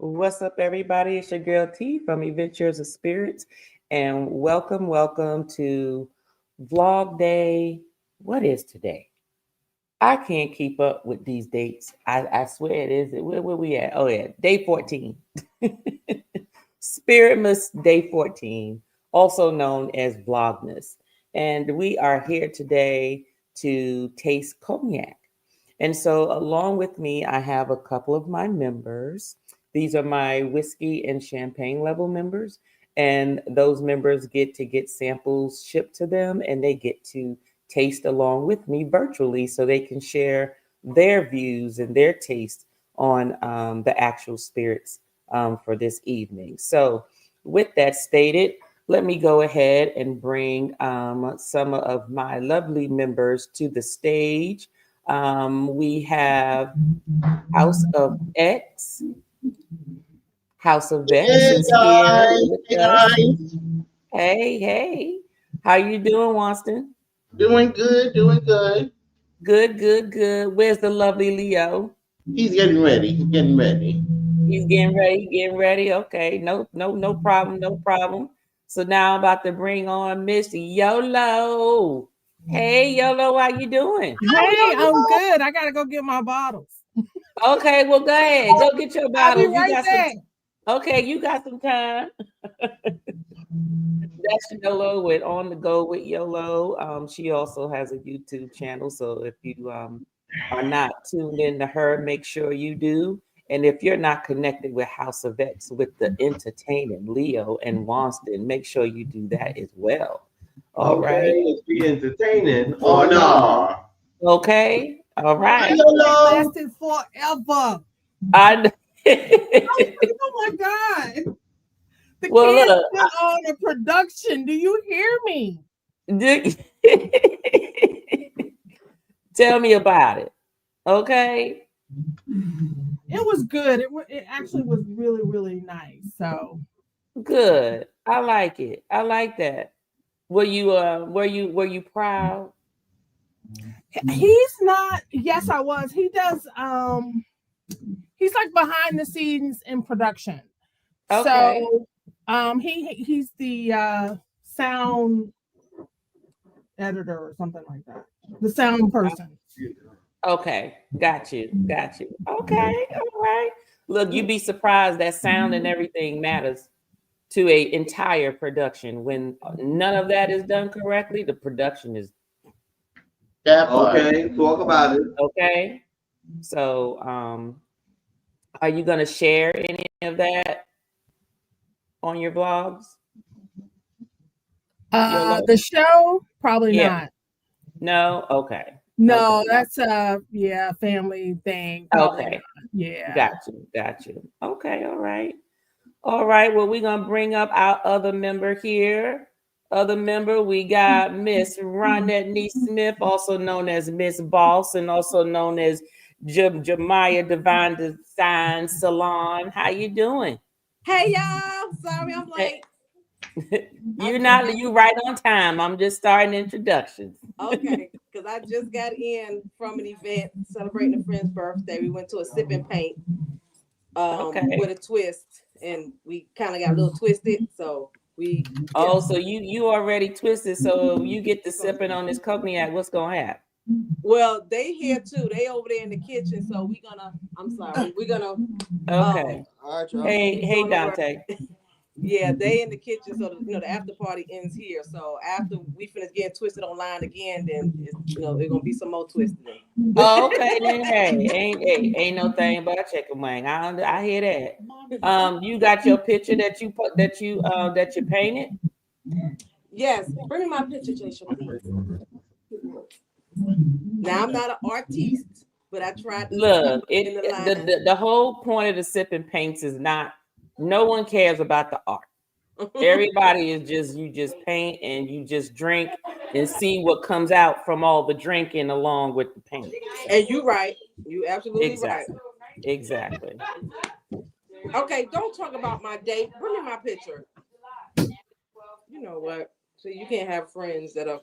What's up, everybody? It's your girl T from Adventures of Spirits, and welcome to Vlog Day. What is today? I can't keep up with these dates. I swear it is. Where we at? Oh yeah, day 14. Spiritmas Day 14, also known as Vlogmas. And we are here today to taste cognac. And so, along with me, I have a couple of my members. These are my whiskey and champagne level members. And those members get to get samples shipped to them and they get to taste along with me virtually so they can share their views and their taste on the actual spirits for this evening. So, with that stated, let me go ahead and bring some of my lovely members to the stage. We have House of X. House of X Hey is here guys, with hey us. guys, Hey. How you doing, Wanston? doing good, doing good. Good. Where's the lovely Leo? He's getting ready. He's getting ready. He's getting ready. Okay, no problem, no problem. So now I'm about to bring on Miss Yolo. Hey, Yolo, how you doing? Hey, I'm good. I gotta go get my bottles. Okay, well, go ahead. Go get your I'll be bottles. You right got some. there. Okay, you got some time. That's Yolo with On the Go with Yolo. She also has a YouTube channel. So if you are not tuned in to her, make sure you do. And if you're not connected with House of X with the entertaining Leo and Wanston, make sure you do that as well. All Okay, right. let's be entertaining. Oh no. Okay. All Hi right. It Yolo. lasted forever. I Oh my God. The well kids look. put on a production. Do you hear me? Tell me about it. Okay. It was good. It actually was really, really nice. So Good. I like it. I like that. Were you proud? he's not, yes, I was. He does he's like behind the scenes in production. Okay. So he's the sound editor or something like that. The sound person. Okay. Got you. Got you. Okay. All right. Look, you'd be surprised that sound and everything matters to a entire production. When none of that is done correctly, the production is That part. Okay, talk about it. okay. So are you gonna share any of that on your blogs? Yolo? The show probably Yeah. not. No? Okay. No, Okay. that's a family thing. Probably Okay. not. Yeah. Got you. Okay, all right. All right. Well, we're gonna bring up our other member here. Other member, we got Miss Ronette Nee Smith, also known as Miss Boss, and also known as Jemiah Divine Design Salon. How you doing? Hey y'all, sorry I'm late. You right on time. I'm just starting introductions. Okay, because I just got in from an event celebrating a friend's birthday. We went to a sip and paint Okay. with a twist, and we kind of got a little twisted. So Oh, so you already twisted. So you get to sipping on this cognac. What's gonna happen? Well, they here too. They over there in the kitchen. So we're gonna. Okay. Hey, doing the work. Dante. Yeah, they in the kitchen, so the after party ends here. So after we finish getting twisted online again, then it's gonna be some more twisting. Oh, okay, then hey, ain't no thing but a chicken wing. I hear that. You got your picture that you put that you painted? Yes, bring me my picture, Jason, please. Now I'm not an artiste, but I tried to Look, in the line. the whole point of the sipping paints is not. No one cares about the art. Everybody is just paint and you just drink and see what comes out from all the drinking along with the paint. And you right. You absolutely Exactly. right. Exactly. Okay, don't talk about my date. Bring me my picture. You know what? So you can't have friends that are.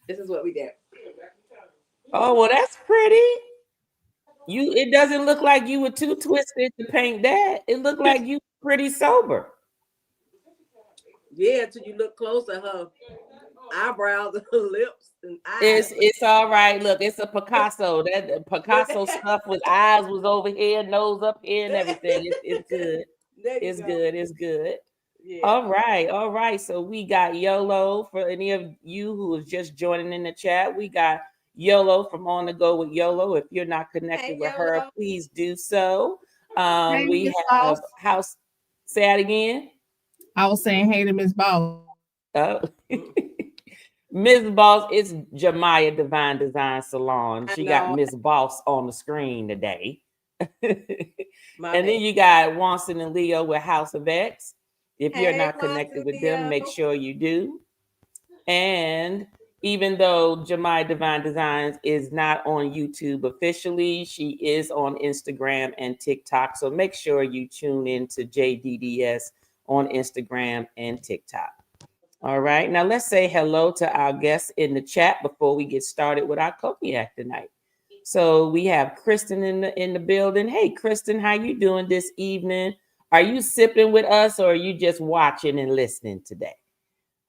This is what we did. Oh, well, that's pretty. It doesn't look like you were too twisted to paint that. It looked like you pretty sober. Yeah, till you look close at her eyebrows and her lips and eyes. It's all right. Look, it's a Picasso. That Picasso stuff with eyes was over here, nose up here, and everything. It's good. There you It's go. good. It's good. Yeah. All right, all right. So we got YOLO for any of you who is just joining in the chat. We got YOLO from On the Go with YOLO. If you're not connected Hey, with her, YOLO. please do so. Hey, We Miss Boss. have House. Say that again. I was saying hey to Miss Boss. Oh. Miss Boss, it's Jemiah Divine Design Salon. I She got know. Miss Boss on the screen today. And My then bad. you got Wanson and Leo with House of X. If you're Hey, not connected Watson with them, Leo. make sure you do. And even though Jemiah Divine Designs is not on YouTube officially, she is on Instagram and TikTok. So make sure you tune in to JDDS on Instagram and TikTok. All right. Now let's say hello to our guests in the chat before we get started with our cognac tonight. So we have Kristen in the building. Hey, Kristen, how you doing this evening? Are you sipping with us or are you just watching and listening today?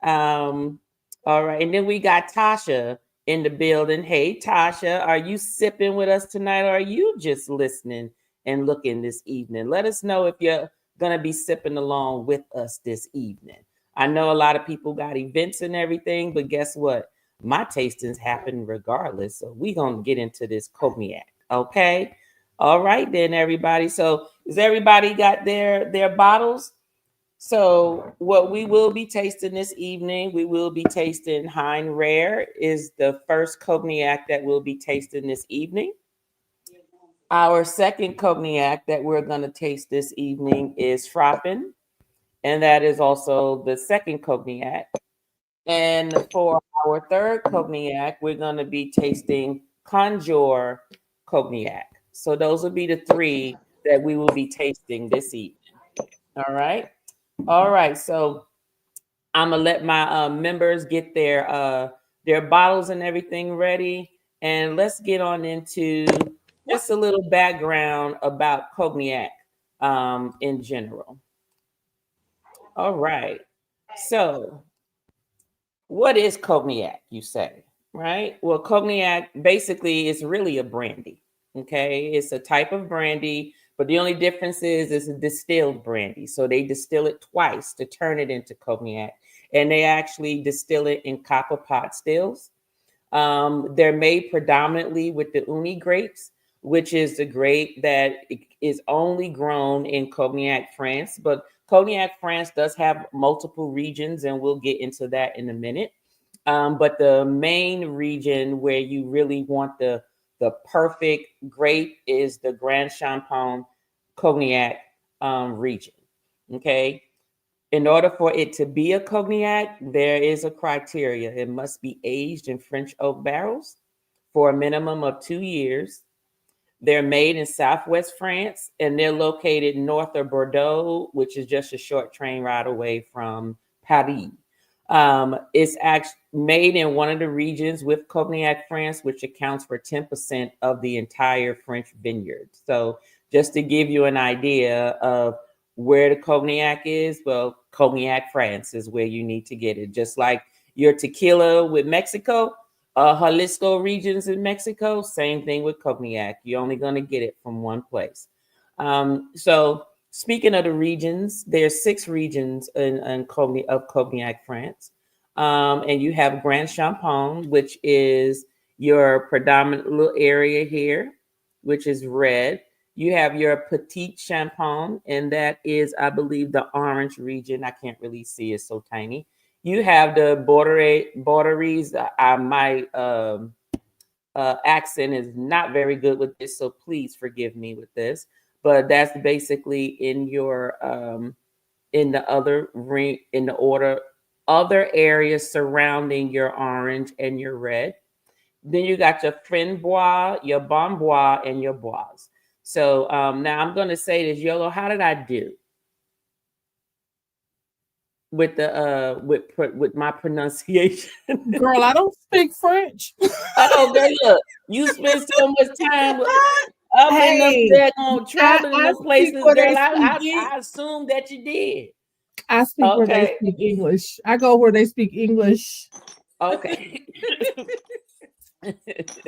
All right. And then we got Tasha in the building. Hey, Tasha, are you sipping with us tonight or are you just listening and looking this evening? Let us know if you're going to be sipping along with us this evening. I know a lot of people got events and everything, but guess what? My tastings happen regardless. So we're going to get into this cognac. Okay. All right, then, everybody. So has everybody got their bottles? So what we will be tasting this evening, we will be tasting Hein Rare is the first cognac that we'll be tasting this evening. Our second cognac that we're going to taste this evening is Frappen, and that is also the second cognac. And for our third cognac, we're going to be tasting Conjure cognac. So those will be the three that we will be tasting this evening. All right. All right. So I'm gonna let my members get their bottles and everything ready, and let's get on into just a little background about cognac in general. All right. So, what is cognac? You say, right? Well, cognac basically is really a brandy. Okay, it's a type of brandy, but the only difference is it's a distilled brandy. So they distill it twice to turn it into cognac, and they actually distill it in copper pot stills. They're made predominantly with the uni grapes, which is the grape that is only grown in Cognac, France. But Cognac, France does have multiple regions, and we'll get into that in a minute. But the main region where you really want the perfect grape is the Grand Champagne Cognac region. Okay. In order for it to be a cognac, there is a criteria. It must be aged in French oak barrels for a minimum of 2 years. They're made in Southwest France and they're located north of Bordeaux, which is just a short train ride away from Paris. It's actually made in one of the regions with Cognac, France, which accounts for 10% of the entire French vineyard. So, just to give you an idea of where the Cognac is, well, Cognac, France is where you need to get it. Just like your tequila with Mexico, Jalisco regions in Mexico, same thing with Cognac. You're only going to get it from one place. So, speaking of the regions, there's 6 regions in Cognac, France. And you have Grand Champagne, which is your predominant little area here, which is red. You have your Petit Champagne, and that is, I believe, the orange region. I can't really see, it's so tiny. You have the borderies. My accent is not very good with this, so please forgive me with this. But that's basically in the other ring in the order other areas surrounding your orange and your red. Then you got your Framboise, your Bombois, and your Bois. So now I'm going to say this, YOLO. How did I do? with the with my pronunciation. Girl, I don't speak French. Oh, girl, look, you spend so much time up in them Hey, there going traveling in I them speak places, where girl. they speak. I assume that you did. I speak where they Okay, speak English. I go where they speak English. okay.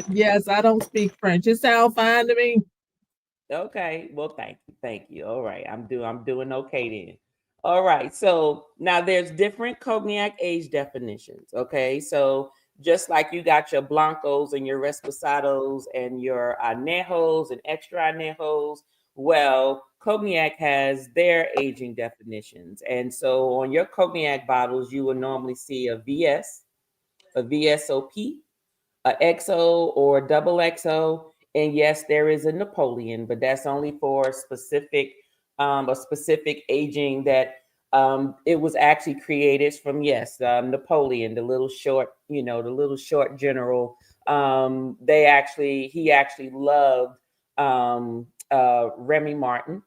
Yes, I don't speak French. It sounds fine to me. Okay. Well, thank you. All right, I'm doing okay then. All right. So now there's different cognac age definitions. Okay. So just like you got your blancos and your reposados and your añejos and extra añejos, well, cognac has their aging definitions. And so on your cognac bottles, you will normally see a VS, a VSOP, a XO or double XO, and yes, there is a Napoleon, but that's only for a specific aging that it was actually created from Napoleon, the little short, the little short general. He actually loved Remy Martin.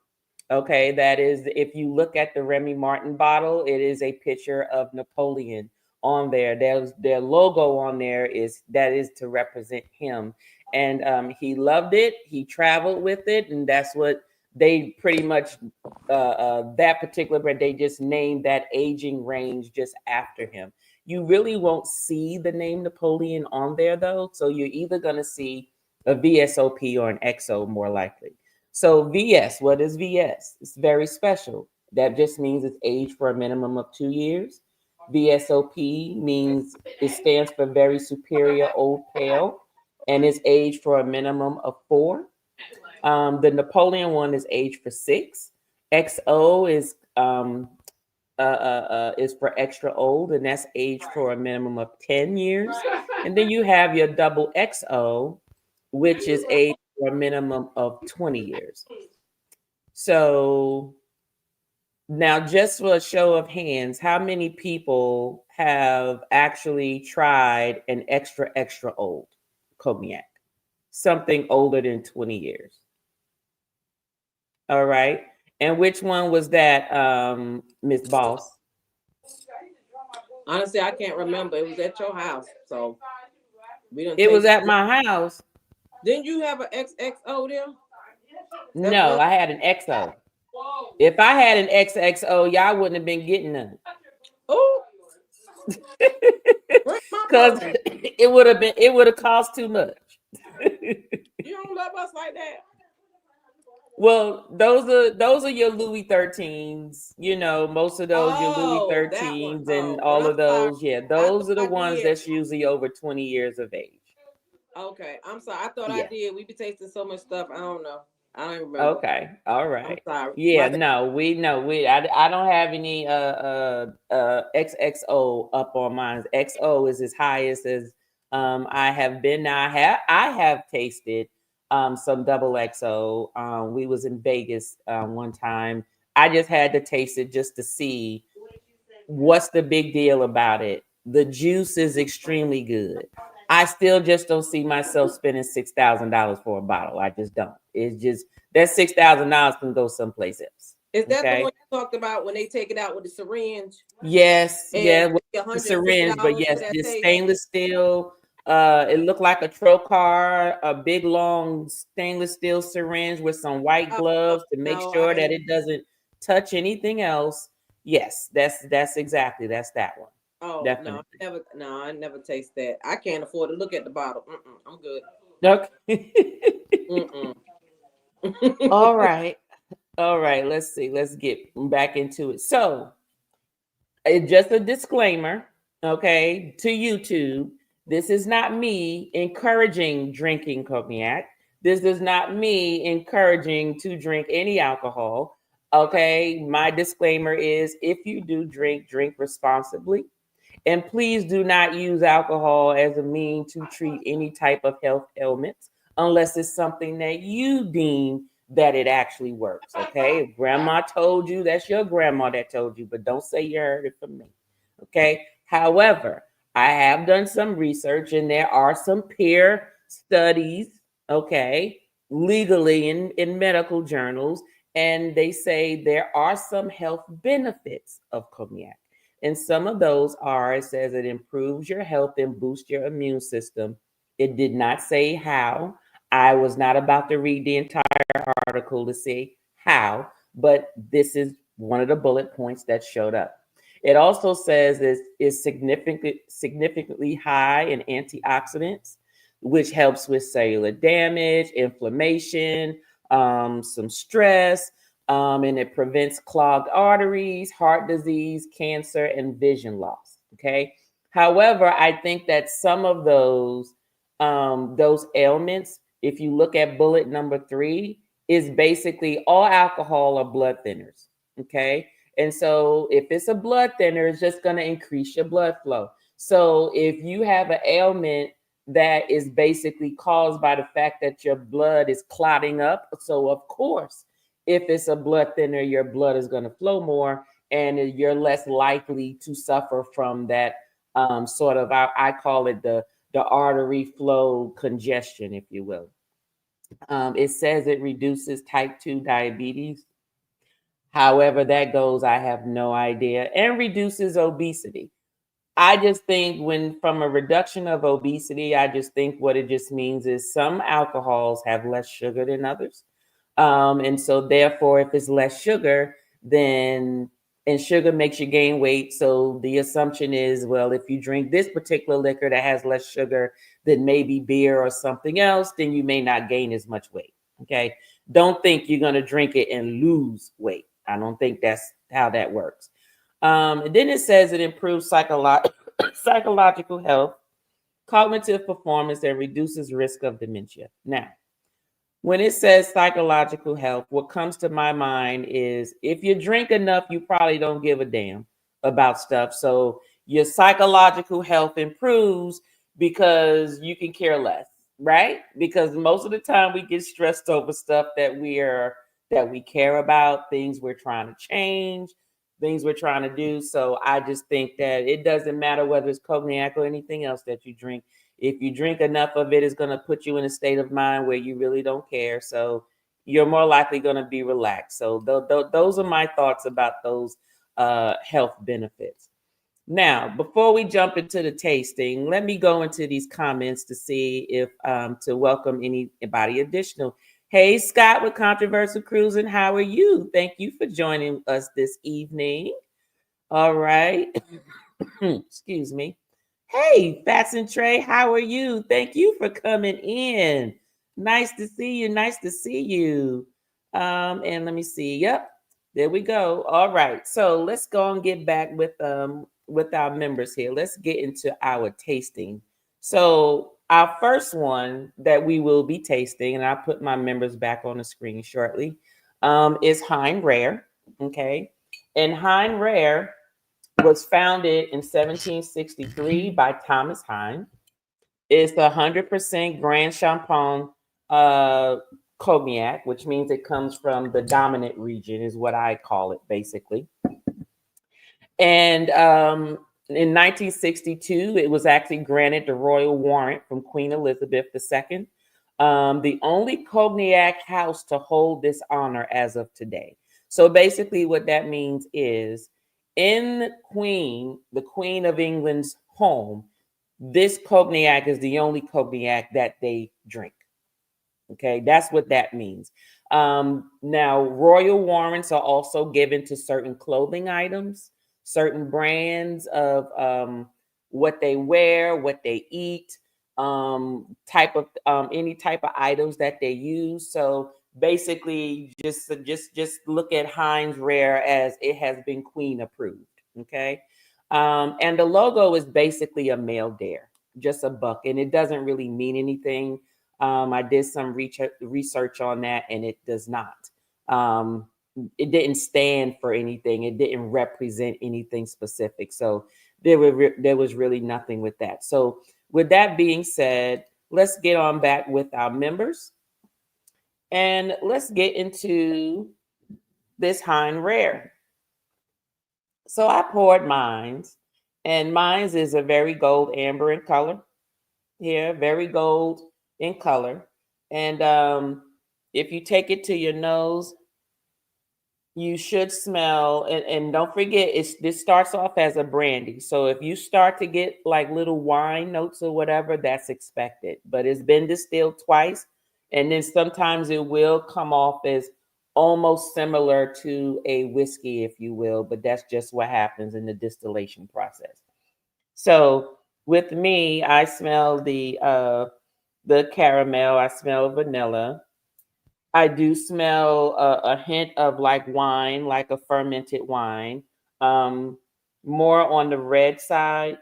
Okay, that is, if you look at the Remy Martin bottle, it is a picture of Napoleon on there. Their logo on there is to represent him, and he loved it. He traveled with it, and that's what they pretty much that particular brand. They just named that aging range just after him. You really won't see the name Napoleon on there though, so you're either going to see a VSOP or an XO more likely. So VS, what is VS? It's very special. That just means it's aged for a minimum of 2 years. VSOP means it stands for very superior old pale and is aged for a minimum of 4. The Napoleon one is aged for 6. XO is for extra old, and that's aged for a minimum of 10 years. And then you have your double XO, which is aged for a minimum of 20 years. So now, just for a show of hands, how many people have actually tried an extra old cognac? Something older than 20 years. All right. And which one was that, Miss Boss? Honestly, I can't remember. It was at your house, so we didn't It was taste. at my house. Didn't you have an XXO there? No, I had an XO. If I had an XXO, y'all wouldn't have been getting none. Oh, Because it would have cost too much. You don't love us like that. Well, those are your Louis 13s. Most of those your Louis That one. 13s and Well, all I'm of sorry. those. Yeah, I those thought are the I ones did. that's usually over 20 years of age. Okay, I'm sorry. I thought I Yeah. did. We be tasting so much stuff. I don't know. I don't even remember. Okay. All I'm right. sorry. Yeah, My bad. no, we know I don't have any XXO up on mine. XO is as highest as I have been. Now I have tasted some double XO. We was in Vegas one time. I just had to taste it just to see what's the big deal about it. The juice is extremely good. I still just don't see myself spending $6,000 for a bottle. I just don't. It's just that $6,000 can go someplace else. Is that the Okay. one you talked about when they take it out with the syringe Yes, yeah, and with $150 the syringe, but for yes, that this taste? stainless steel. It looked like a trocar, a big long stainless steel syringe with some white Oh, gloves to make no, sure I that ain't. it doesn't touch anything else. Yes, that's that one. Oh no, Definitely. I never taste that. I can't afford to look at the bottle. I'm good. Okay. Mm-mm. All right. All right. Let's see. Let's get back into it. So, just a disclaimer, okay, to YouTube. This is not me encouraging drinking cognac. This is not me encouraging to drink any alcohol. Okay. My disclaimer is if you do drink, drink responsibly. And please do not use alcohol as a mean to treat any type of health ailments unless it's something that you deem that it actually works. Okay. If grandma told you, that's your grandma that told you, but don't say you heard it from me. Okay. However, I have done some research and there are some peer studies, okay, legally in medical journals, and they say there are some health benefits of cognac. And some of those are, it says it improves your health and boosts your immune system. It did not say how. I was not about to read the entire article to see how, but this is one of the bullet points that showed up. It also says is significantly high in antioxidants, which helps with cellular damage, inflammation, some stress, and it prevents clogged arteries, heart disease, cancer, and vision loss. Okay. However, I think that some of those ailments, if you look at bullet number 3, is basically all alcohol or blood thinners. Okay. And so if it's a blood thinner, it's just going to increase your blood flow. So if you have an ailment that is basically caused by the fact that your blood is clotting up, so of course, if it's a blood thinner, your blood is going to flow more and you're less likely to suffer from that sort of, I call it the artery flow congestion, if you will. It says it reduces type 2 diabetes. However, that goes, I have no idea, and reduces obesity. I just think from a reduction of obesity, I just think what it just means is some alcohols have less sugar than others. And so therefore, if it's less sugar, then and sugar makes you gain weight. So the assumption is, well, if you drink this particular liquor that has less sugar than maybe beer or something else, then you may not gain as much weight. Okay. Don't think you're going to drink it and lose weight. I don't think that's how that works. And then it says it improves psychological health, cognitive performance, and reduces risk of dementia. Now, when it says psychological health, what comes to my mind is if you drink enough, you probably don't give a damn about stuff. So your psychological health improves because you can care less, right? Because most of the time we get stressed over stuff that we care about, things we're trying to change, things we're trying to do. So I just think that it doesn't matter whether it's cognac or anything else that you drink. If you drink enough of it, it's going to put you in a state of mind where you really don't care. So you're more likely going to be relaxed. So those are my thoughts about those health benefits. Now, before we jump into the tasting, let me go into these comments to see if to welcome anybody additional. Hey, Scott with Controversial Cruising, how are you? Thank you for joining us this evening. All right. Excuse me. Hey, Fats and Trey, how are you? Thank you for coming in. Nice to see you. Nice to see you. And let me see. Yep, there we go. All right. So let's go and get back with our members here. Let's get into our tasting. So our first one that we will be tasting, and I'll put my members back on the screen shortly, is Hein Rare. Okay. And Hein Rare was founded in 1763 by Thomas Hein. It's 100% Grand Champagne cognac, which means it comes from the dominant region, is what I call it, basically. And in 1962, it was actually granted the royal warrant from Queen Elizabeth II, the only cognac house to hold this honor as of today. So basically, what that means is in the Queen of England's home, this cognac is the only cognac that they drink. Okay, that's what that means. Now, royal warrants are also given to certain clothing items, certain brands of what they wear, what they eat, type of any type of items that they use. So basically, just look at Heinz Rare as it has been Queen approved. Okay, and the logo is basically a male dare, just a buck, and it doesn't really mean anything. I did some research on that, and it does not. It didn't stand for anything. It didn't represent anything specific. So there was really nothing with that. So with that being said, let's get on back with our members, and let's get into this Hein Rare. So I poured mines, and mines is a very gold amber in color. Here, very gold in color. And if you take it to your nose, you should smell, and don't forget, this starts off as a brandy. So if you start to get like little wine notes or whatever, that's expected. But it's been distilled twice, and then sometimes it will come off as almost similar to a whiskey, if you will. But that's just what happens in the distillation process. So with me, I smell the caramel. I smell vanilla. I do smell a hint of like wine, like a fermented wine, um, more on the red side.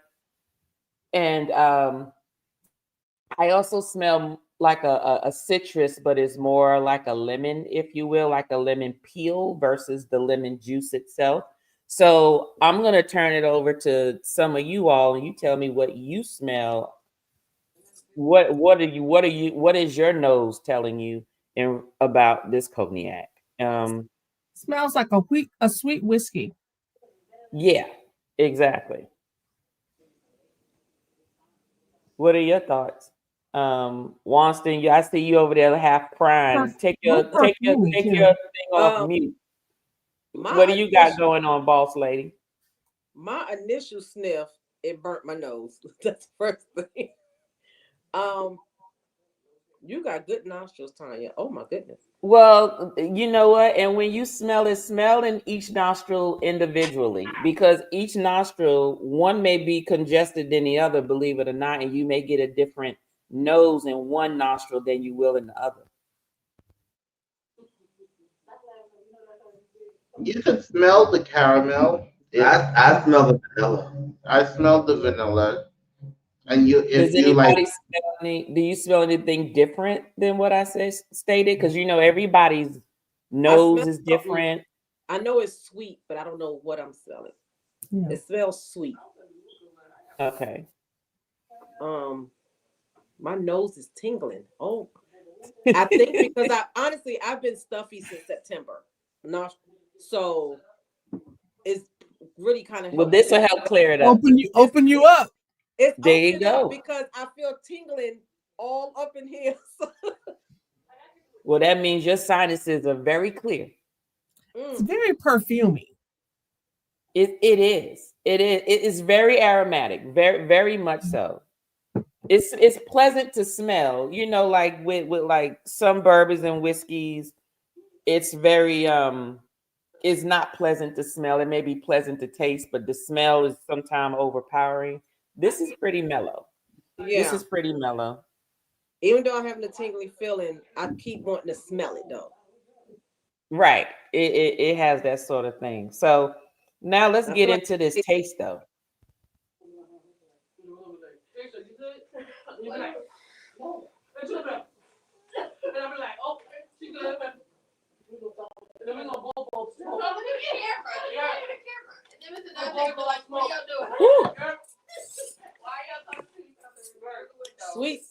And I also smell like a citrus, but it's more like a lemon, if you will, like a lemon peel versus the lemon juice itself. So I'm going to turn it over to some of you all, and you tell me what you smell. What is your nose telling you in about this cognac? Um, Smells like a sweet whiskey. yeah, exactly. What are your thoughts? Wonston, I see you over there half crying. Real perfumey Take too. your thing off Um, mute. What do my you got initial going on, boss lady? my initial sniff, it burnt my nose. That's the first thing. Um, you got good nostrils, Tanya. Oh my goodness. Well, you know what? And when you smell it, smell in each nostril individually, because each nostril, one may be congested than the other, believe it or not, and you may get a different nose in one nostril than you will in the other. You can smell the caramel. I smell the vanilla. I smell the vanilla. And you, Does if you like, anybody smell any? Do you smell anything different than what I said stated? Because you know everybody's I smell nose is something. different. I know it's sweet, but I don't know what I'm smelling. Yeah. It smells sweet. Okay. Um, my nose is tingling. Oh, I think because I've been stuffy since September. Not so it's really kind of Well, helped this clear will help clear it up. Open you up. it's There you opening up go. because I feel tingling all up in here. Well, that means your sinuses are very clear. It's Mm, very perfumey. It is. It is. It is very aromatic. Very much so. It's pleasant to smell. You know, like with like some bourbons and whiskeys, it's very it's not pleasant to smell. It may be pleasant to taste, but the smell is sometimes overpowering. This is pretty mellow. This yeah. is pretty mellow. Even though I'm having a tingly feeling, I keep wanting to smell it though. Right. It has that sort of thing. So now let's I get feel like into this taste though. Woo. sweet.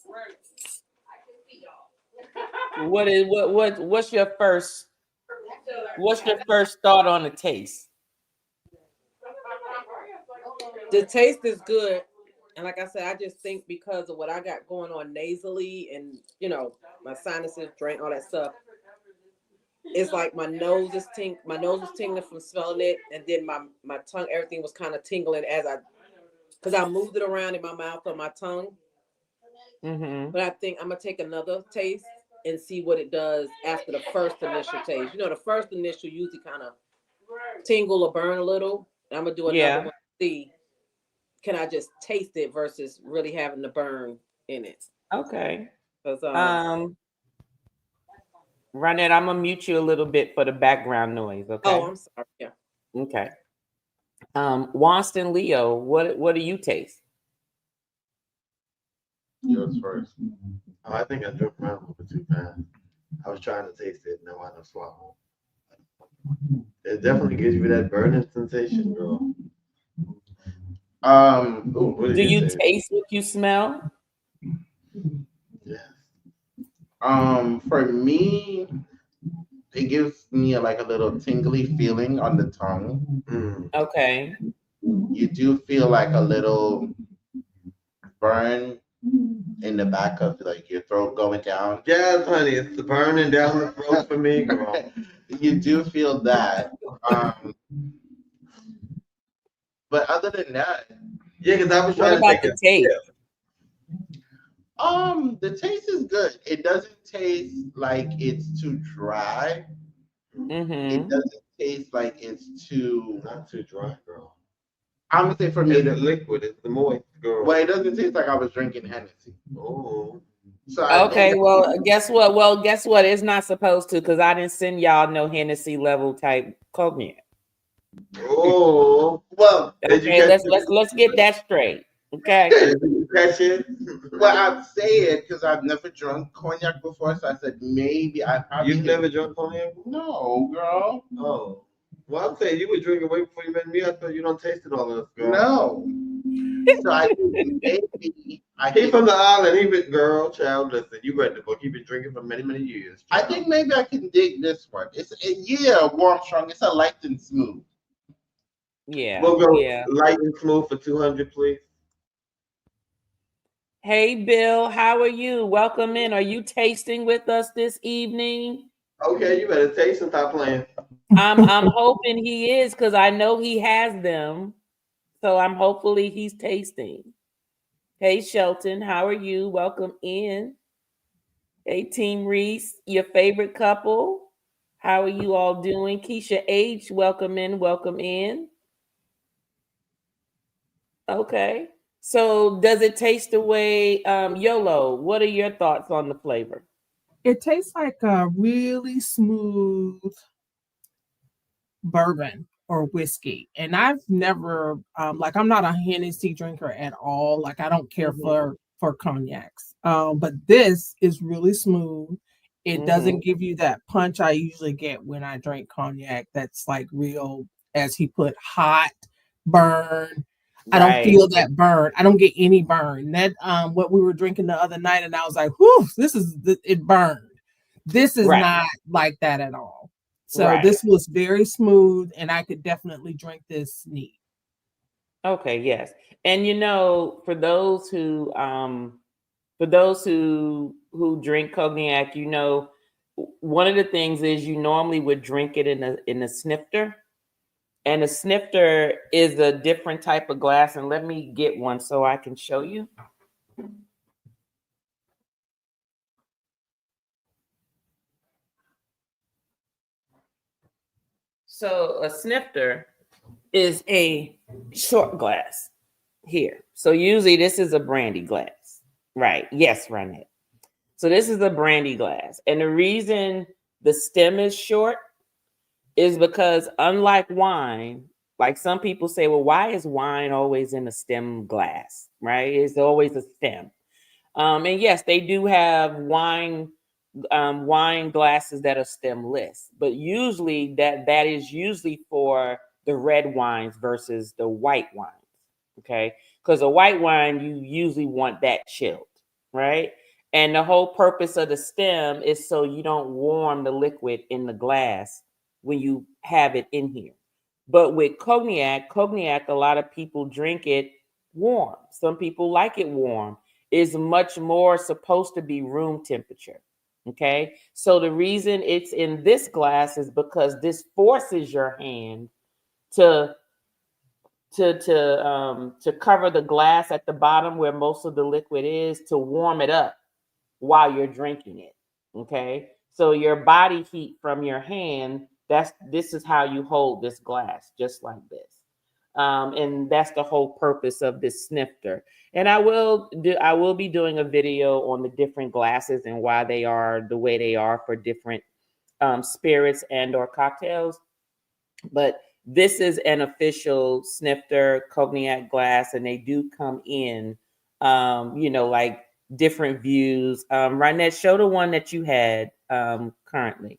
What's your first thought on the taste? The taste is good. And like I said, I just think because of what I got going on nasally and my sinuses, drain, all that stuff. It's like my nose was tingling from smelling it, and then my tongue, everything was kind of tingling because I moved it around in my mouth on my tongue. Mm-hmm. But I think I'm gonna take another taste and see what it does after the first initial taste. The first initial usually kind of tingle or burn a little. I'm gonna do another Yeah. one to see can I just taste it versus really having the burn in it. Okay. Because Um, Ronette, I'm gonna mute you a little bit for the background noise. oh, Okay. I'm sorry. Yeah. Okay. Wonston Leo, what do you taste? yours first. Oh, I think I drunk mine a little bit too fast. I was trying to taste it and I wound up swallowing. It definitely gives you that burning sensation, girl. Ooh, what Do did you you say? taste what you smell? Yes. For me, it gives me like a little tingly feeling on the tongue. Okay. You do feel like a little burn in the back of like your throat going down. Yes, honey, it's the burning down the throat for me, girl. You do feel that. But other than that, Yeah, because I was What trying to about take the a taste? the taste is good. It doesn't taste like it's too dry. It Mm-hmm. doesn't taste like it's too. Not too dry, girl. I'm gonna say for me, It's the liquid. It's the moist, girl. well, it doesn't taste like I was drinking Hennessy. Oh. So I think Okay, well, guess what? Well, guess what? It's not supposed to because I didn't send y'all no Hennessy level type cognac. Oh. well, Did you Okay, catch let's get that straight. Okay. Did you catch it? well, I'm saying because I've never drunk cognac before, so I said maybe I probably You've never drunk cognac? No, girl. Oh. Well, I'm saying you were drinking way before you met me. I thought you don't tasted all of this, girl. No. So I think maybe I He can, from the island. He been girl, child. Listen, you read the book. He been drinking for many, many years. I child. think maybe I can dig this one. Warm strong. It's a light and smooth. Yeah, We'll go yeah. light and smooth for 200, please. Hey, Bill, how are you? Welcome in. Are you tasting with us this evening? Okay, you better taste and stop playing. I'm hoping he is because I know he has them. So I'm hopefully he's tasting. Hey, Shelton, how are you? Welcome in. Hey, Team Reese, your favorite couple. How are you all doing? Keisha H, welcome in, welcome in. Okay. So does it taste the way YOLO? What are your thoughts on the flavor? It tastes like a really smooth bourbon or whiskey. And I've never like I'm not a Hennessy drinker at all. Like I don't care Mhm. for cognacs. But this is really smooth. It Mhm. doesn't give you that punch I usually get when I drink cognac that's like real, as he put, hot burn. I don't Right. feel that burn. I don't get any burn. That what we were drinking the other night, and I was like, whew, it burned. This is Right. not like that at all. So Right. this was very smooth, and I could definitely drink this neat. Okay, yes. And for those who drink cognac, one of the things is you normally would drink it in a snifter. And a snifter is a different type of glass. And let me get one so I can show you. So a snifter is a short glass here. So usually this is a brandy glass. Right. Yes, Ronette. So this is a brandy glass. And the reason the stem is short is because unlike wine, like some people say, well, why is wine always in a stem glass? Right? It's always a stem. And yes, they do have wine glasses that are stemless, but usually that is usually for the red wines versus the white wines. Okay, because a white wine you usually want that chilled, right? And the whole purpose of the stem is so you don't warm the liquid in the glass when you have it in here. But with cognac, a lot of people drink it warm. Some people like it warm. Is much more supposed to be room temperature. Okay. So the reason it's in this glass is because this forces your hand to to cover the glass at the bottom where most of the liquid is to warm it up while you're drinking it. Okay. So your body heat from your hand, this is how you hold this glass, just like this. And that's the whole purpose of this snifter. And I will be doing a video on the different glasses and why they are the way they are for different spirits and or cocktails. But this is an official snifter cognac glass, and they do come in, like different views. Rynette, show the one that you had currently.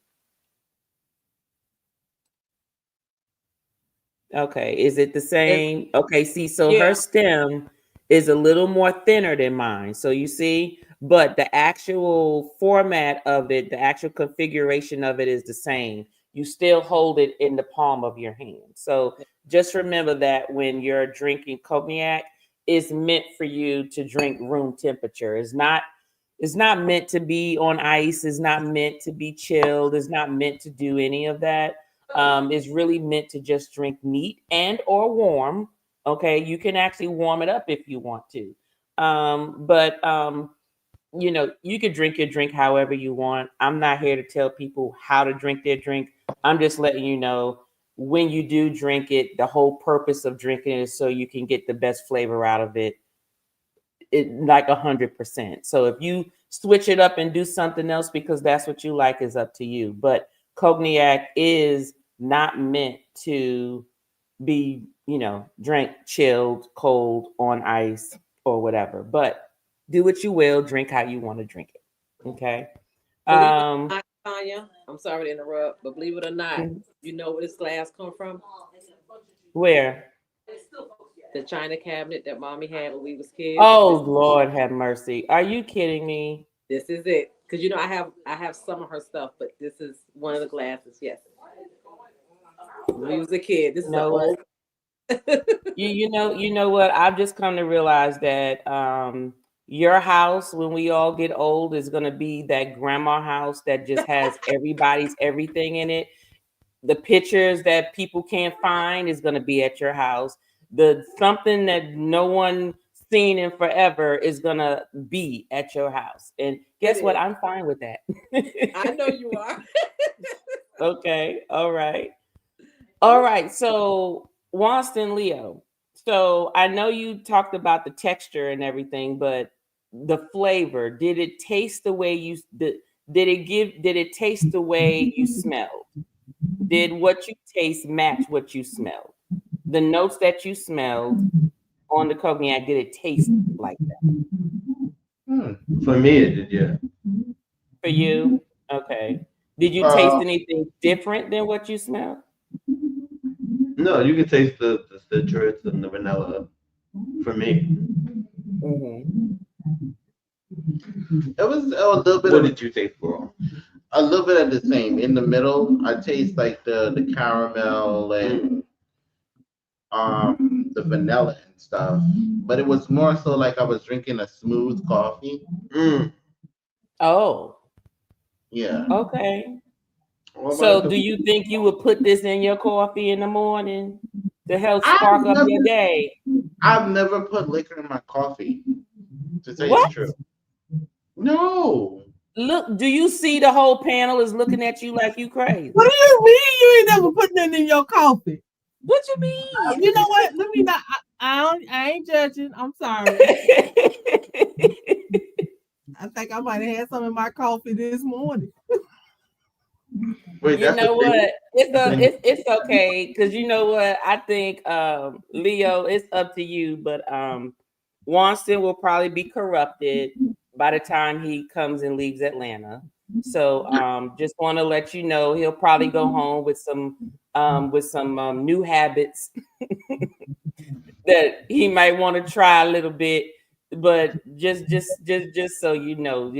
Okay, is it the It's, same? Okay, see, so her yeah. stem is a little more thinner than mine. So you see, but the actual format of it, the actual configuration of it is the same. You still hold it in the palm of your hand. So just remember that when you're drinking cognac, it's meant for you to drink room temperature. It's not meant to be on ice. It's not meant to be chilled. It's not meant to do any of that. It's really meant to just drink neat and or warm. Okay, you can actually warm it up if you want to. But you could drink your drink however you want. I'm not here to tell people how to drink their drink. I'm just letting you know when you do drink it, the whole purpose of drinking it is so you can get the best flavor out of it, like 100%. So if you switch it up and do something else because that's what you like, is up to you. But cognac is not meant to be, drank chilled, cold, on ice, or whatever. But do what you will, drink how you want to drink it. Okay. Believe it or not, Tanya, I'm sorry to interrupt, but believe it or not, Mhm. you know where this glass come from? Where? The china cabinet that mommy had when we was kids. Oh Lord, have mercy. Are you kidding me? This is it. Because I have some of her stuff, but this is one of the glasses. Yes. When we was a kid. This is an No. old. You know what? I've just come to realize that your house, when we all get old, is gonna be that grandma house that just has everybody's everything in it. The pictures that people can't find is gonna be at your house. The something that no one seen in forever is gonna be at your house. And guess what? I'm fine with that. I know you are. Okay. All right. All right. So, Wanston Leo. So, I know you talked about the texture and everything, but the flavor, did it taste the way did it taste the way you smelled? Did what you taste match what you smelled? The notes that you smelled on the cognac, did it taste like that? For me, it did, yeah. For you? Okay. Did you taste anything different than what you smelled? No, you can taste the citrus and the vanilla. For me, Mm-hmm. It was a little bit. what Of, did you taste for? a little bit of the same. In the middle, I taste like the caramel and the vanilla and stuff. But it was more so like I was drinking a smooth coffee. Mm. Oh, Yeah. okay. What about So, do you think you would put this in your coffee in the morning to help I've spark up never your day? I've never put liquor in my coffee, to tell you the What? truth. No. Look, do you see the whole panel is looking at you like you crazy? What do you mean you ain't never put that in your coffee? What you mean? You know what? Let me not. I ain't judging. I'm sorry. I think I might have had some in my coffee this morning. Wait, You that's know the thing. what? It's okay, because you know what? I think Leo, it's up to you, but Wanston will probably be corrupted by the time he comes and leaves Atlanta. So just want to let you know he'll probably go home with some new habits that he might want to try a little bit. But just so you know,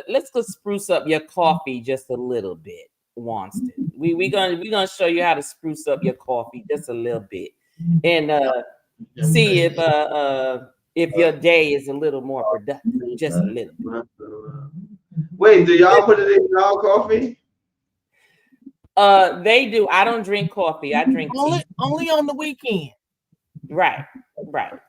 let's go spruce up your coffee just a little bit, Wanston. We're gonna show you how to spruce up your coffee just a little bit, and see if your day is a little more productive, just a little bit. Wait, do y'all put it in y'all coffee? They do. I don't drink coffee. I drink tea. Only on the weekend. Right.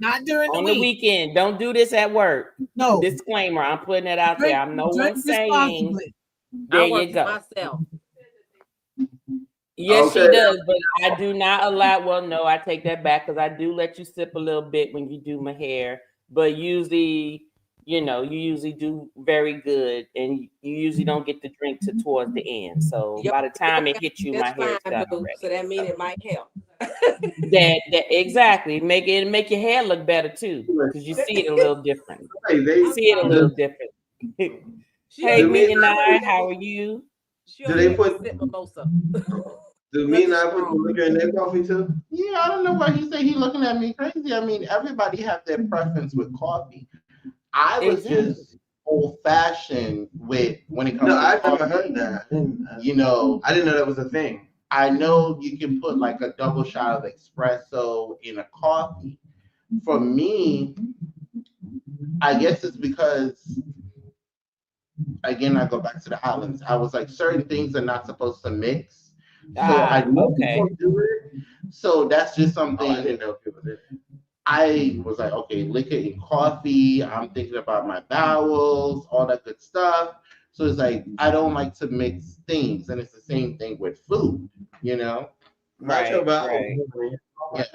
Not during the On week. the weekend. Don't do this at work. No. Disclaimer. I'm putting it out there. I'm no one saying. There I work you go. myself. Yes, Okay. she does, but I do not allow. Well, no, I take that back because I do let you sip a little bit when you do my hair. But usually, you usually do very good, and you usually don't get the drink to towards the end. So by the time it hits you, my That's hair is fine, done boo. already. So that means it might help. That exactly make your hair look better too, because you see it a little different. Hey, You see it a little different. Hey, Do me and I, how are you? She Do only they has put- to sip mimosa. Do me and I put the liquor in their coffee too? Yeah, I don't know why he said he looking at me crazy. I mean, everybody have their preference with coffee. I was Exactly. just old fashioned with when it comes No, to I coffee. never heard that. I I didn't know that was a thing. I know you can put like a double shot of espresso in a coffee. For me, I guess it's because again, I go back to the Highlands. I was like, certain things are not supposed to mix. So I know Okay. people do it. So that's just Oh, I something didn't know people did it. I was like, okay, liquor and coffee. I'm thinking about my bowels, all that good stuff. So it's like I don't like to mix things, and it's the same thing with food, you know. Not your Right. bowels. Right. Yeah,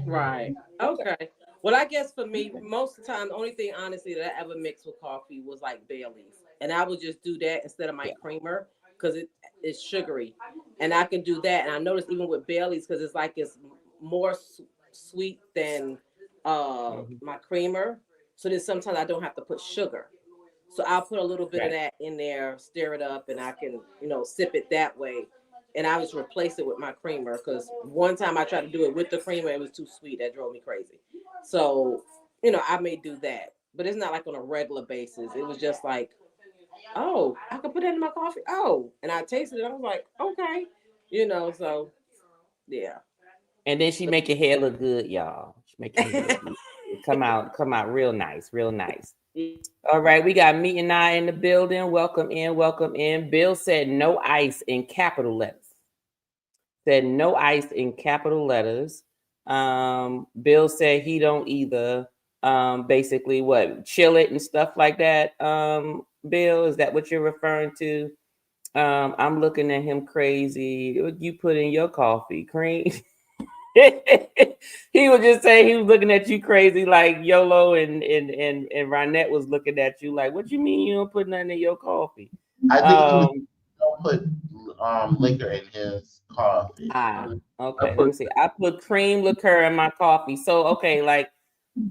Right. Okay. Well, I guess for me, most of the time, the only thing honestly that I ever mixed with coffee was like Bailey's, and I would just do that instead of my Yeah. creamer because it's sugary, and I can do that. And I noticed even with Bailey's because it's like it's more sweet than Mhm. my creamer, so then sometimes I don't have to put sugar. So I'll put a little bit of Right. that in there, stir it up, and I can, sip it that way. And I just replace it with my creamer because one time I tried to do it with the creamer, it was too sweet. That drove me crazy. So, I may do that, but it's not like on a regular basis. It was just like, oh, I could put that in my coffee. Oh, and I tasted it. I was like, okay, so yeah. And then she make your hair look good, y'all. She make your hair look good. Come out real nice, real nice. All right, we got Meet and I in the building. Welcome in, welcome in. Bill said no ice in capital letters. Said no ice in capital letters. Bill said he don't either. Basically, what chill it and stuff like that. Bill, is that what you're referring to? I'm looking at him crazy. What you put in your coffee? Cream? He was just saying he was looking at you crazy, like YOLO and Ronette was looking at you like, what you mean you don't put nothing in your coffee? I think he was Um, don't put liquor in his coffee. ah, I okay. Let put me see. I put cream liqueur in my coffee. So okay, like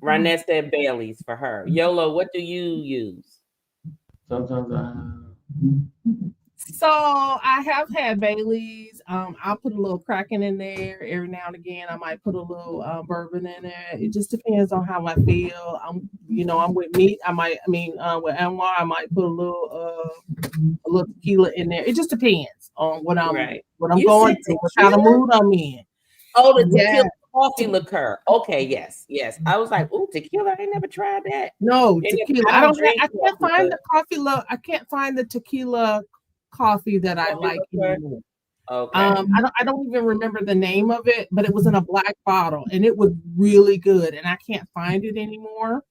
Ronette said Bailey's for her. YOLO, what do you use? Sometimes I So I have had Bailey's. I'll put a little Kraken in there every now and again. I might put a little bourbon in there. It just depends on how I feel. I'm with meat. With Anwar, I might put a little tequila in there. It just depends on Right. what I'm You said going through, what kind of tequila? mood I'm in. Oh, the Yeah. tequila coffee liqueur. Okay, yes, yes. I was like, ooh, tequila. I ain't never tried that. No, And if, tequila. I don't drink I can't coffee, find but the coffee. I can't find the tequila coffee that I coffee like liqueur. anymore. Okay. I don't even remember the name of it, but it was in a black bottle and it was really good. And I can't find it anymore.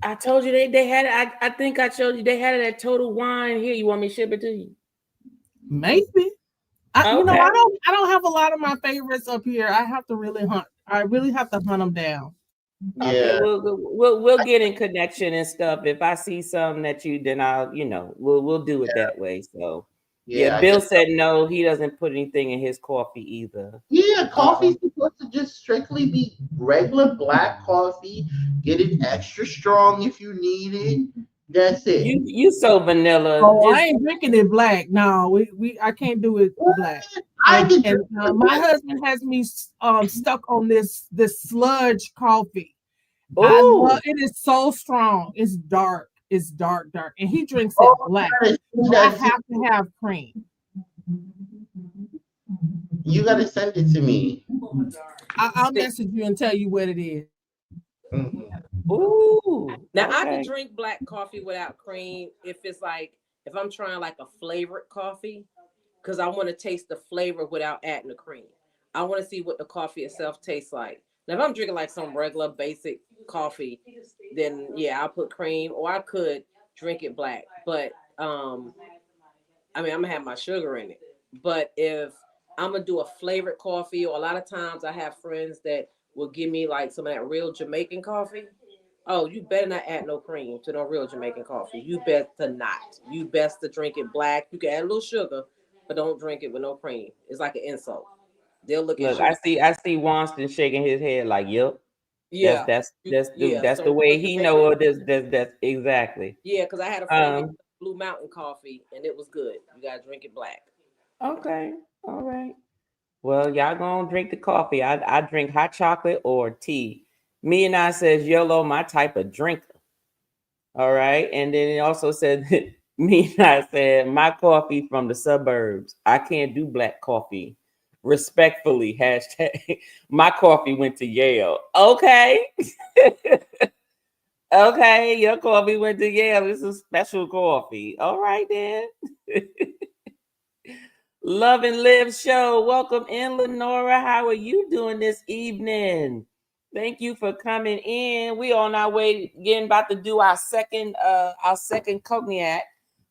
I told you they had it. I think I showed you they had it at Total Wine. Here, you want me to ship it to you? Maybe Okay. I don't have a lot of my favorites up here. I have to really hunt. I really have to hunt them down. Okay, yeah, we'll get in connection and stuff. If I see something that you, then I'll, we'll do it that way. So yeah, yeah. I Bill just said no, he doesn't put anything in his coffee either. yeah. Coffee's Um, supposed to just strictly be regular black coffee. Get it extra strong if you need it. That's it. you so vanilla. Oh, I Just ain't drinking it black. No, we I can't do it What? black. I And can and drink my it. husband has me stuck on this sludge coffee. I love oh, it. Is so strong. It's dark. It's dark, dark, and he drinks it Oh, black. you gotta send So I that to have to have cream. you gotta send it to me. I'll message you and tell you what it is. Mhm. ooh, Now I can okay. drink black coffee without cream if it's like if I'm trying like a flavored coffee because I want to taste the flavor without adding the cream. I want to see what the coffee itself tastes like. Now if I'm drinking like some regular basic coffee, then yeah, I'll put cream or I could drink it black. But I'm gonna have my sugar in it. But if I'm gonna do a flavored coffee, or a lot of times I have friends that will give me like some of that real Jamaican coffee. Oh, you better not add no cream to no real Jamaican coffee. You best to not. You best to drink it black. You can add a little sugar, but don't drink it with no cream. It's like an insult. They'll look at Look, you like, I see Wonston shaking his head like, yep. yeah, yeah. That's the So way real he Jamaican, know it. That's exactly. yeah, because I had a friend get Um. Blue Mountain coffee and it was good. You gotta drink it black. Okay. All right. Well, y'all gonna drink the coffee. I drink hot chocolate or tea. Me and I says YOLO, my type of drinker. All right. And then it also said me and I said my coffee from the suburbs. I can't do black coffee. Respectfully, hashtag my coffee went to Yale. Okay. Okay, your coffee went to Yale. This is special coffee. All right then. Love and Live show. Welcome in, Lenora. How are you doing this evening? Thank you for coming in. We on our way again, about to do our second cognac.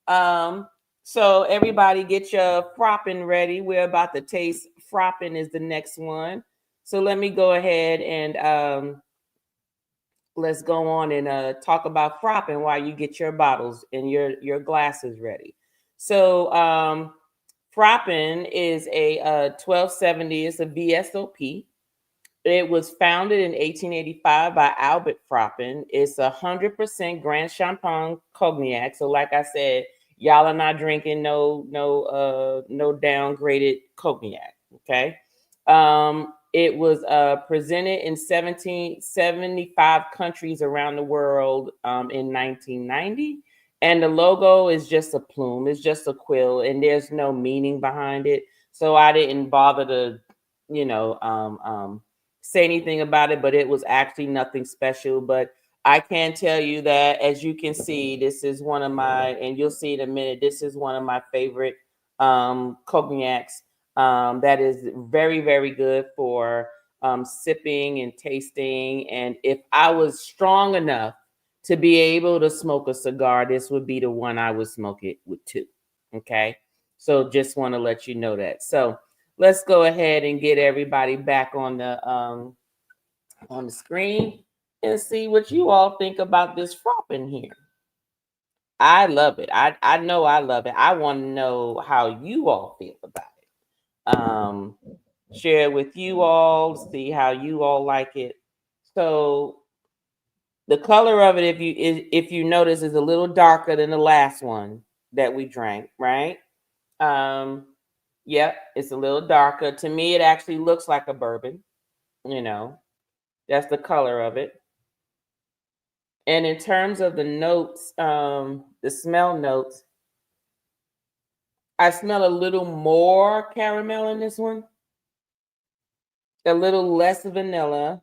Um, so everybody get your fropping ready. We're about to taste fropping is the next one. So let me go ahead and let's go on and talk about fropping while you get your bottles and your glasses ready. So fropping is a 1270. It's a VSOP. It was founded in 1885 by Albert Froppin. It's 100% Grand Champagne cognac. So, like I said, y'all are not drinking no downgraded cognac. Okay. It was presented in 1775 countries around the world in 1990. And the logo is just a plume. It's just a quill, and there's no meaning behind it. So I didn't bother to, you know, say anything about it, but it was actually nothing special. But I can tell you that, as you can see, this is one of my, and you'll see in a minute, this is one of my favorite cognacs. That is very, very good for sipping and tasting. And if I was strong enough to be able to smoke a cigar, this would be the one I would smoke it with too. Okay. So just want to let you know that. So let's go ahead and get everybody back on the screen and see what you all think about this fropping here. I love it. I know I love it. I want to know how you all feel about it. Share with you all, see how you all like it. So the color of it, if you notice, is a little darker than the last one that we drank, right? Um, yep, it's a little darker. To me, it actually looks like a bourbon, you know. That's the color of it. And in terms of the notes, the smell notes, I smell a little more caramel in this one, a little less vanilla.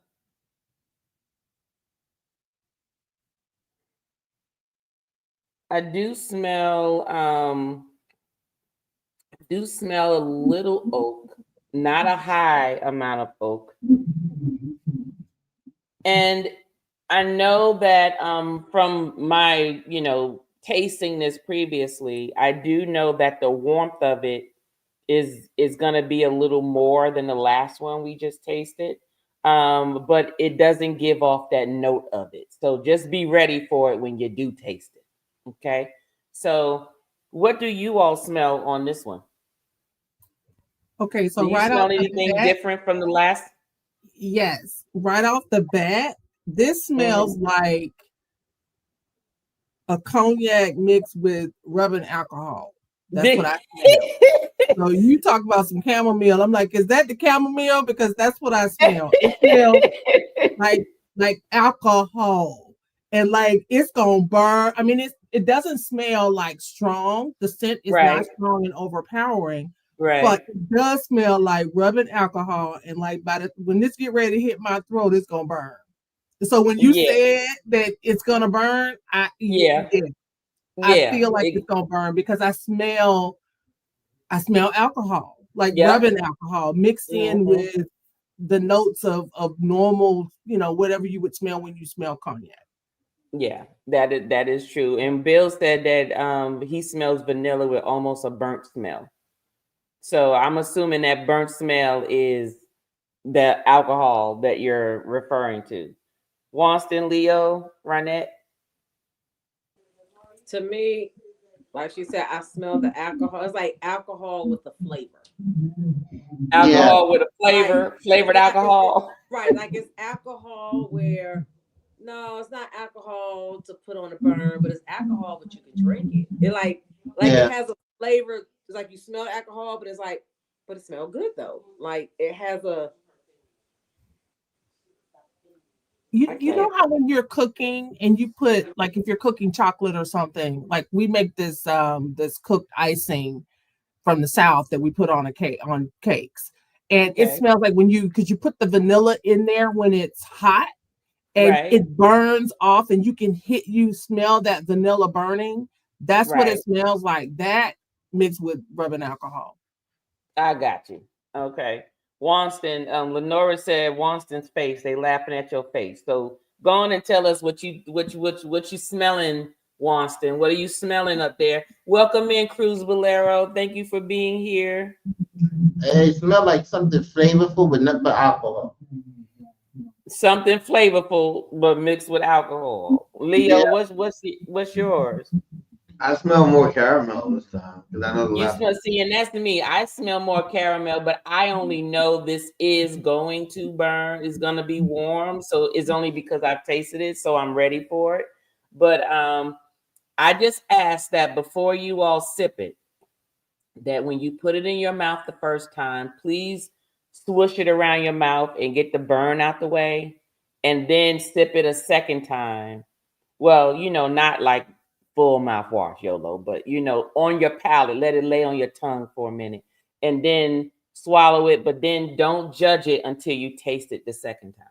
I do smell a little oak, not a high amount of oak. And I know that from my, tasting this previously, I do know that the warmth of it is going to be a little more than the last one we just tasted. But it doesn't give off that note of it. So just be ready for it when you do taste it. Okay. So what do you all smell on this one? Okay, Do so you right off smell the anything bat, different from the last? yes, right off the bat, this smells Mhm. like a cognac mixed with rubbing alcohol. That's what I smell. So you talk about some chamomile. I'm like, is that the chamomile? Because that's what I smell. It smells like alcohol, and like it's gonna burn. I mean, it doesn't smell like strong. The scent is not Right, strong and overpowering, but right. it does smell like rubbing alcohol. And like when this get ready to hit my throat, it's gonna burn. So when you Yeah, said that it's gonna burn, yeah, yeah, I yeah. feel like it's gonna burn because I smell alcohol, like Yep. rubbing alcohol mixed in Hmm. with the notes of normal, whatever you would smell when you smell cognac. Yeah, that is true. And Bill said that he smells vanilla with almost a burnt smell. So I'm assuming that burnt smell is the alcohol that you're referring to. Wanston, Leo, Ronette. To me, like she said, I smell the alcohol. It's like alcohol with the flavor. Yeah, Alcohol with a Like, flavored yeah, alcohol. right. Like it's alcohol where no, it's not alcohol to put on a burn, but it's alcohol, but you can drink it. It like it yeah, has a flavor. It's like you smell alcohol, but it's like, but it smells good though. Like it has a. You I you know can't. how when you're cooking and you put, like, if you're cooking chocolate or something, like we make this cooked icing from the South that we put on cakes. And it Okay. smells like because you put the vanilla in there when it's hot, and Right. it burns off, and you smell that vanilla burning. That's what it Right. smells like. That mixed with rubbing alcohol. I got you. Okay. Wanston, Lenora said Wanston's face. They laughing at your face. So go on and tell us what you smelling, Wanston. What are you smelling up there? Welcome in, Cruz Bolero. Thank you for being here. It smells like something flavorful, but not but alcohol. Something flavorful but mixed with alcohol. Leo, Yeah. what's yours? I smell more caramel this time because I know the You last smell, one. see, and that's to me. I smell more caramel, but I only know this is going to burn. It's gonna be warm, so it's only because I've tasted it, so I'm ready for it. But I just ask that before you all sip it, that when you put it in your mouth the first time, please swoosh it around your mouth and get the burn out the way, and then sip it a second time. Well, not like full mouthwash, YOLO, but on your palate, let it lay on your tongue for a minute, and then swallow it. But then don't judge it until you taste it the second time.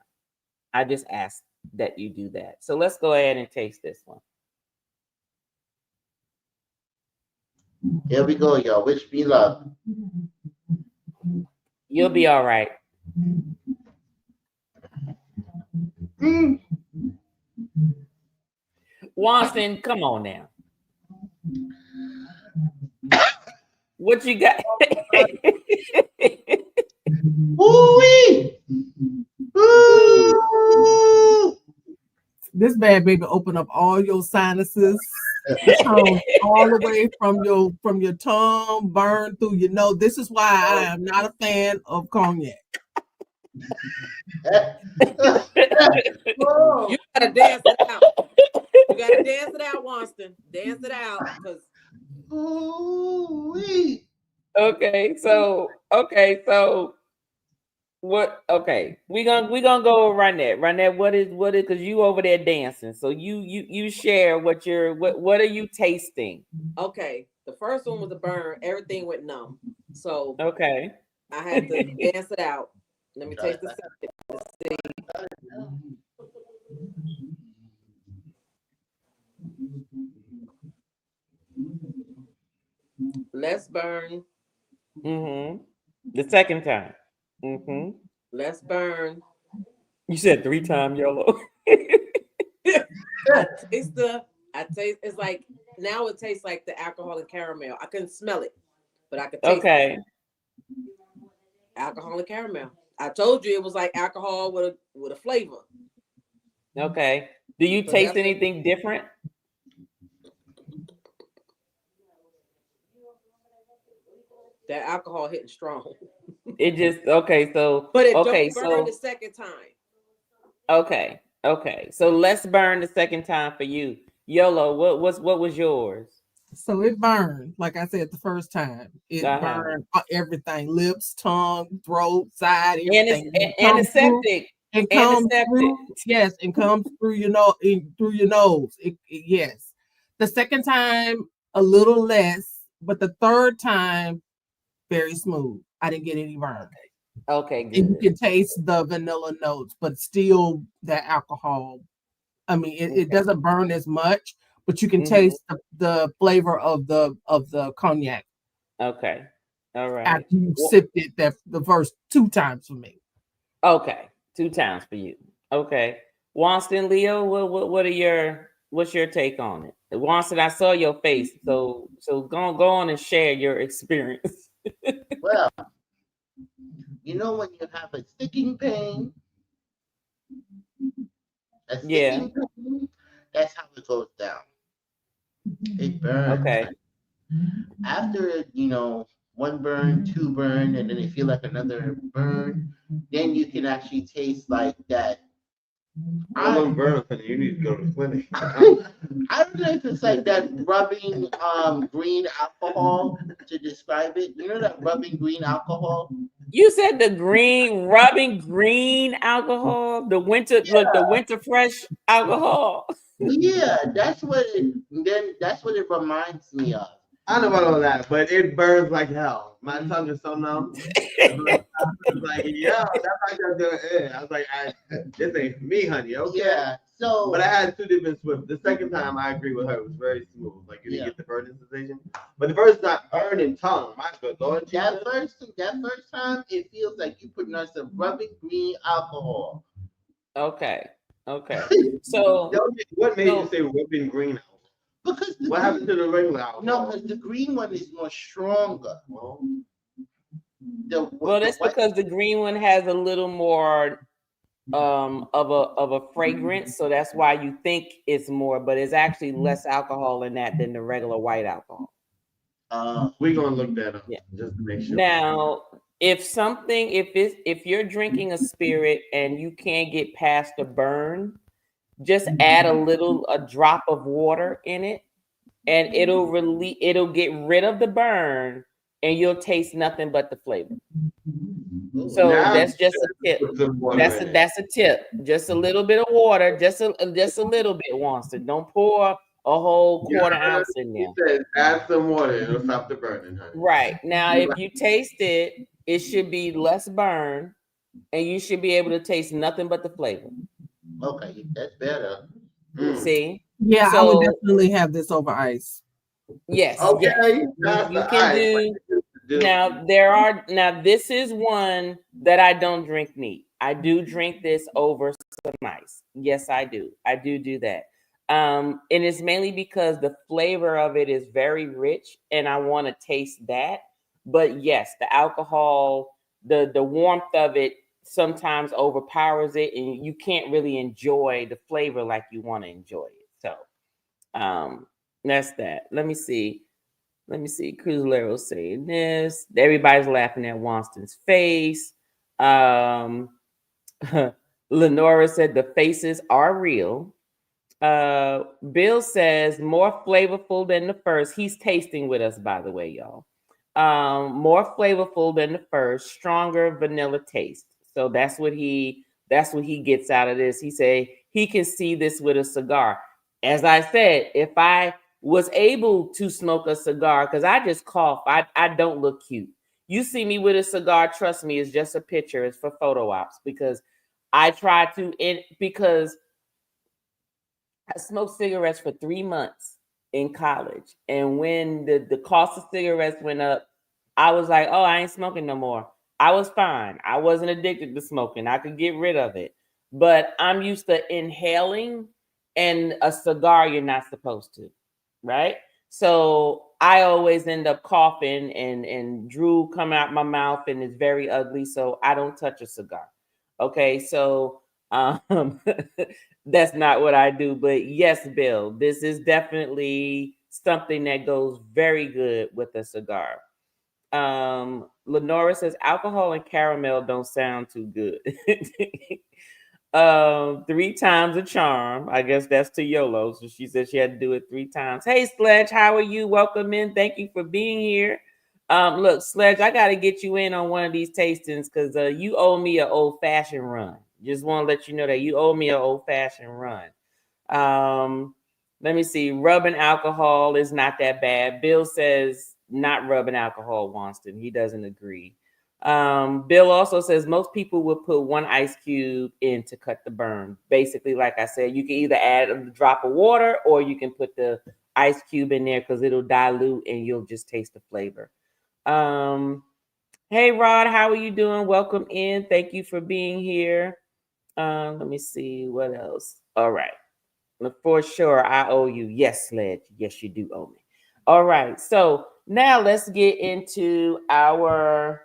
I just ask that you do that. So let's go ahead and taste this one. Here we go, y'all. Wish me luck. You'll be all right. Mm. Watson, come on now. What you got? Woo-wee! Ooh! This bad baby open up all your sinuses, all the way from your tongue, burn through your nose. This is why I am not a fan of cognac. Oh. You gotta dance it out. You gotta dance it out, Wanston. Dance it out, because Ooh-wee. Okay, so what? Okay, we gonna go run that. What is? Because you over there dancing. So you share what are you tasting? okay, the first one was a burn. Everything went numb, so Okay. I had to dance it out. Let me taste the second. Let's see. Let's burn. Mm-hmm. The second time. Mm-hmm. Let's burn. You said 3 times YOLO. I taste the. I taste. It's like now it tastes like the alcohol and caramel. I couldn't smell it, but I could taste Okay. alcohol and caramel. I told you it was like alcohol with a flavor. Okay. Do you So taste that's what anything different? that alcohol hitting strong. It just okay. So But it okay. don't burn So the second time. okay. Okay. So let's burn the second time for you, YOLO. What was yours? So it burned, like I said the first time. It Uh-huh. burned everything: lips, tongue, throat, side, Anes- everything. And it comes through. Antiseptic. It comes Antiseptic. through. Yes, and comes through your nose. Through your nose. Yes. The second time a little less, but the third time very smooth. I didn't get any burn. Okay, And you good. can taste the vanilla notes, but still that alcohol. I mean, it Okay. doesn't burn as much, but you can Mhm. taste the flavor of the cognac Okay. All right. after you Well, sipped it the first 2 times for me. okay. 2 times for you. Okay. Wanston, Leo, what's your take on it? Wanston, I saw your face, so go on and share your experience. Well, you know when you have a sticking pain, Yeah. that's how it goes down. It burns. Okay. After, one burn, two burn, and then they feel like another burn, then you can actually taste like that. How long burn for you need to go to the clinic. I don't know if it's like that rubbing green alcohol to describe it. You know that rubbing green alcohol? You said the rubbing green alcohol, the winter fresh alcohol. Yeah, that's what it reminds me of. I don't know about all that, but it burns like hell. My tongue is so numb. I was like, yo, that's how you're doing it. I was like, this ain't for me, honey. Okay. Yeah. So, But I had two different swims. The second time, I agree with her. It was very smooth. Like you didn't get the burning sensation. But the first time, burning tongue. My good Lord. that first time, it feels like you putting on some rubbing green alcohol. Okay. So What made you say rubbing green? Because What happened to the regular alcohol? No, because the green one is more stronger. Well, that's because the green one has a little more of a fragrance, so that's why you think it's more, but it's actually less alcohol in that than the regular white alcohol. We're gonna look that up just to make sure. Now, if you're drinking a spirit and you can't get past the burn, just add a drop of water in it, and it'll get rid of the burn, and you'll taste nothing but the flavor. So that's just a tip. That's a tip. Just a little bit of water, just a little bit, Wonston. Don't pour a whole quarter ounce in there. Said, add some water, it'll stop the burning, honey. Right. Now, if you taste it, it should be less burn, and you should be able to taste nothing but the flavor. Okay, that's better. See? Yeah, I would definitely have this over ice. Yes. Okay. Yes. You can do. Now this is one that I don't drink neat. I do drink this over some ice. Yes, I do. I do that. And it's mainly because the flavor of it is very rich and I want to taste that. But yes, the alcohol, the warmth of it sometimes overpowers it and you can't really enjoy the flavor like you want to enjoy it. So that's that. Let me see. Cruzlero saying this. Everybody's laughing at Wonston's face. Lenora said the faces are real. Bill says more flavorful than the first. He's tasting with us, by the way, y'all. More flavorful than the first, stronger vanilla taste. So that's what he gets out of this. He say he can see this with a cigar. As I said, if I was able to smoke a cigar, because I just cough, I don't look cute. You see me with a cigar, trust me, it's just a picture. It's for photo ops because I try to, because I smoked cigarettes for 3 months in college. And when the cost of cigarettes went up, I was like, oh, I ain't smoking no more. I was fine. I wasn't addicted to smoking. I could get rid of it. But I'm used to inhaling, and a cigar you're not supposed to, right? So I always end up coughing and drool come out my mouth and it's very ugly. So I don't touch a cigar. Okay, so that's not what I do. But yes, Bill, this is definitely something that goes very good with a cigar. Lenora says alcohol and caramel don't sound too good. 3 times a charm. I guess that's to YOLO. So she said she had to do it 3 times. Hey, Sledge, how are you? Welcome in. Thank you for being here. Look, Sledge, I got to get you in on one of these tastings because you owe me an old-fashioned run. Just want to let you know that you owe me an old-fashioned run. Let me see. Rubbing alcohol is not that bad. Bill says not rubbing alcohol, Wonston. He doesn't agree. Bill also says most people will put 1 ice cube in to cut the burn. Basically, like I said, you can either add a drop of water or you can put the ice cube in there because it'll dilute and you'll just taste the flavor. Hey, Rod, how are you doing? Welcome in. Thank you for being here. Let me see what else. All right. For sure, I owe you. Yes, Sledge. Yes, you do owe me. All right. So now let's get into our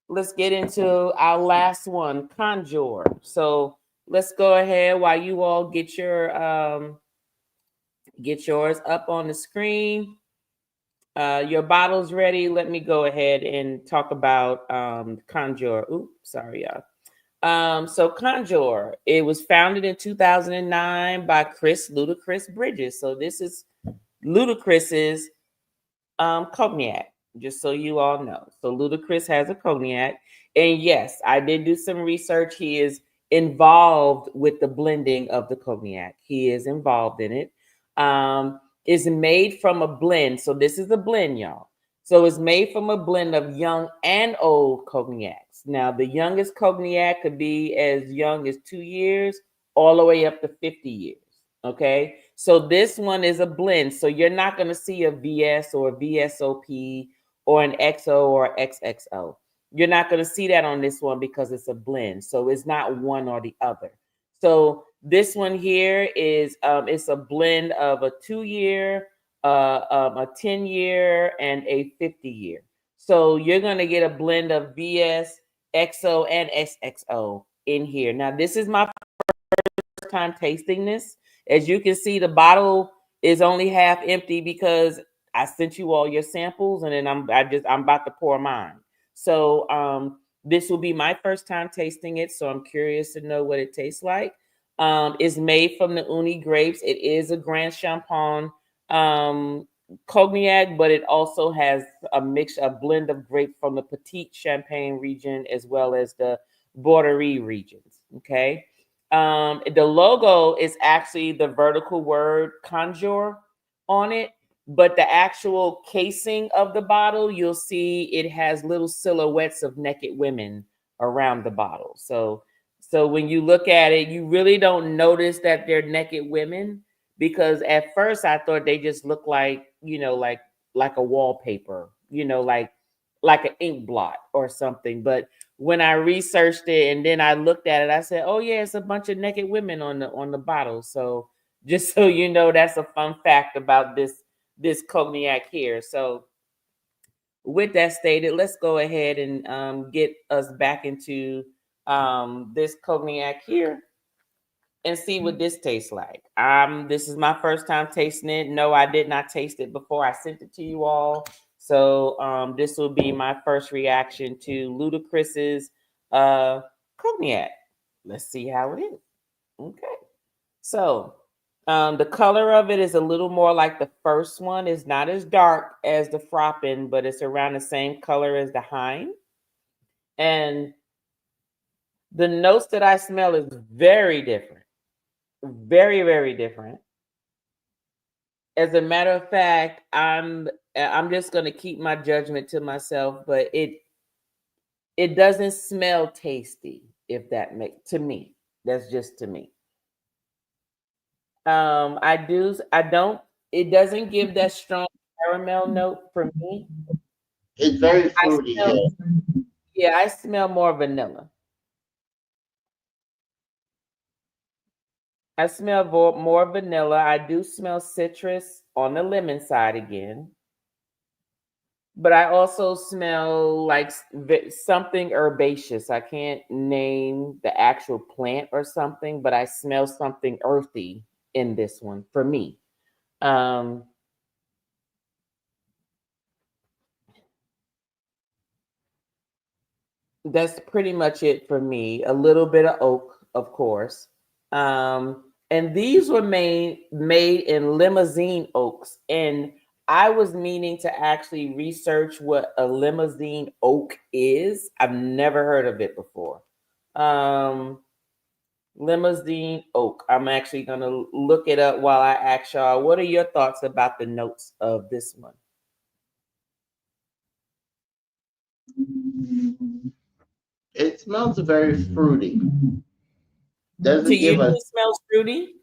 last one, Conjure. So let's go ahead while you all get yours up on the screen. Your bottle's ready. Let me go ahead and talk about Conjure. Oops, sorry, y'all. So Conjure, it was founded in 2009 by Chris Ludacris Bridges. So this is Ludacris's cognac, just so you all know. So Ludacris has a cognac. And yes, I did do some research. He is involved with the blending of the cognac. He is involved in it. is made from a blend. So this is a blend, y'all. So it's made from a blend of young and old cognacs. Now, the youngest cognac could be as young as 2 years, all the way up to 50 years. Okay. So this one is a blend. So you're not going to see a VS or a VSOP or an XO or XXO. You're not going to see that on this one because it's a blend. So it's not one or the other. So this one here is it's a blend of a 2 year, a 10 year, and a 50 year. So you're gonna get a blend of VS, XO, and SXO in here. Now this is my first time tasting this. As you can see, the bottle is only half empty because I sent you all your samples, and then I'm about to pour mine. So this will be my first time tasting it, so I'm curious to know what it tastes like. It's made from the Uni grapes. It is a Grand Champon cognac, but it also has a blend of grape from the Petite Champagne region as well as the Bordeaux regions. Okay. The logo is actually the vertical word conjure on it, but the actual casing of the bottle, you'll see it has little silhouettes of naked women around the bottle. So when you look at it, you really don't notice that they're naked women, because at first I thought they just look like, like a wallpaper, like an ink blot or something. But when I researched it and then I looked at it, I said, "Oh yeah, it's a bunch of naked women on the bottle." So just so you know, that's a fun fact about this cognac here. So with that stated, let's go ahead and get us back into this cognac here and see what this tastes like. This is my first time tasting it. No, I did not taste it before I sent it to you all. So this will be my first reaction to Ludacris's cognac. Let's see how it is. Okay. So the color of it is a little more like the first one. It's not as dark as the Froppin, but it's around the same color as the Hein. And the notes that I smell is very different. Very, very different. As a matter of fact, I'm just gonna keep my judgment to myself, but it doesn't smell tasty, if that makes to me. That's just to me. I don't it doesn't give that strong caramel note for me. It's very I fruity. smell Yeah. Yeah, I smell more vanilla. I smell more vanilla. I do smell citrus on the lemon side again. But I also smell like something herbaceous. I can't name the actual plant or something, but I smell something earthy in this one for me. Um, that's pretty much it for me. A little bit of oak, of course. And these were made in limousine oaks. And I was meaning to actually research what a limousine oak is. I've never heard of it before. Um, Limousine oak. I'm actually gonna look it up while I ask y'all. What are your thoughts about the notes of this one? It smells very fruity. To Doesn't you, give a it smells fruity.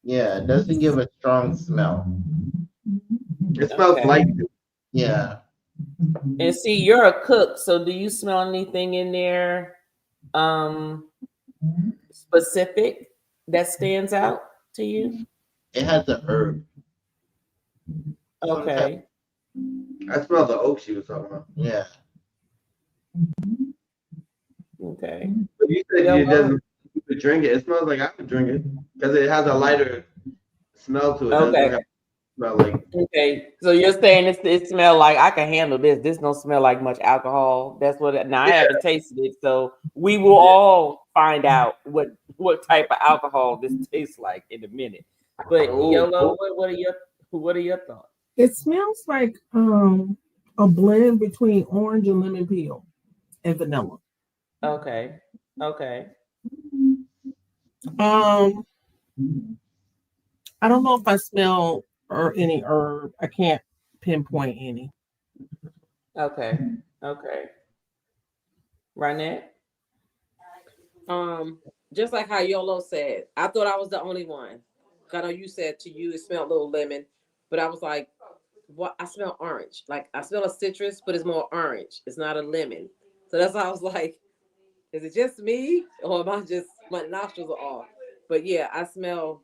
Yeah, it doesn't give a strong smell. It smells Okay. like Yeah. And see, you're a cook, so do you smell anything in there um specific that stands out to you? It has a herb. Some type. Okay. I smell the oak she was talking about. Yeah. Okay. But you said you Yellow. doesn't you could drink it. It smells like I would drink it because it has a lighter smell to it. It doesn't Okay. have smell like Okay. So you're saying it smell like I can handle this. This don't smell like much alcohol. That's what now I yeah. haven't tasted it, so we will Yeah. all find out what type of alcohol this tastes like in a minute. But Oh, yellow, oh, what are your thoughts? It smells like a blend between orange and lemon peel and vanilla. Okay. Okay. Um, I don't know if I smell or any herb. I can't pinpoint any. Okay. Okay. Rynette? Um, just like how Yolo said, I thought I was the only one. I know you said to you it smelled a little lemon, but I was like, what? I smell orange. Like I smell a citrus, but it's more orange. It's not a lemon. So that's why I was like, is it just me, or am I just my nostrils are off? But yeah, I smell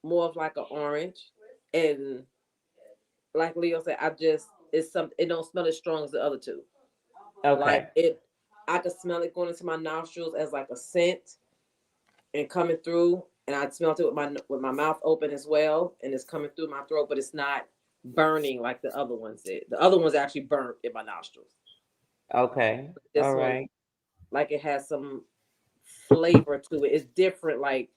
more of like an orange, and like Leo said, I just it's some. It don't smell as strong as the other two. Okay. Like it, I could smell it going into my nostrils as like a scent and coming through, and I smelled it with my mouth open as well, and it's coming through my throat, but it's not burning like the other ones did. The other ones actually burnt in my nostrils. Okay. This All one, right. like it has some flavor to it. It's different, like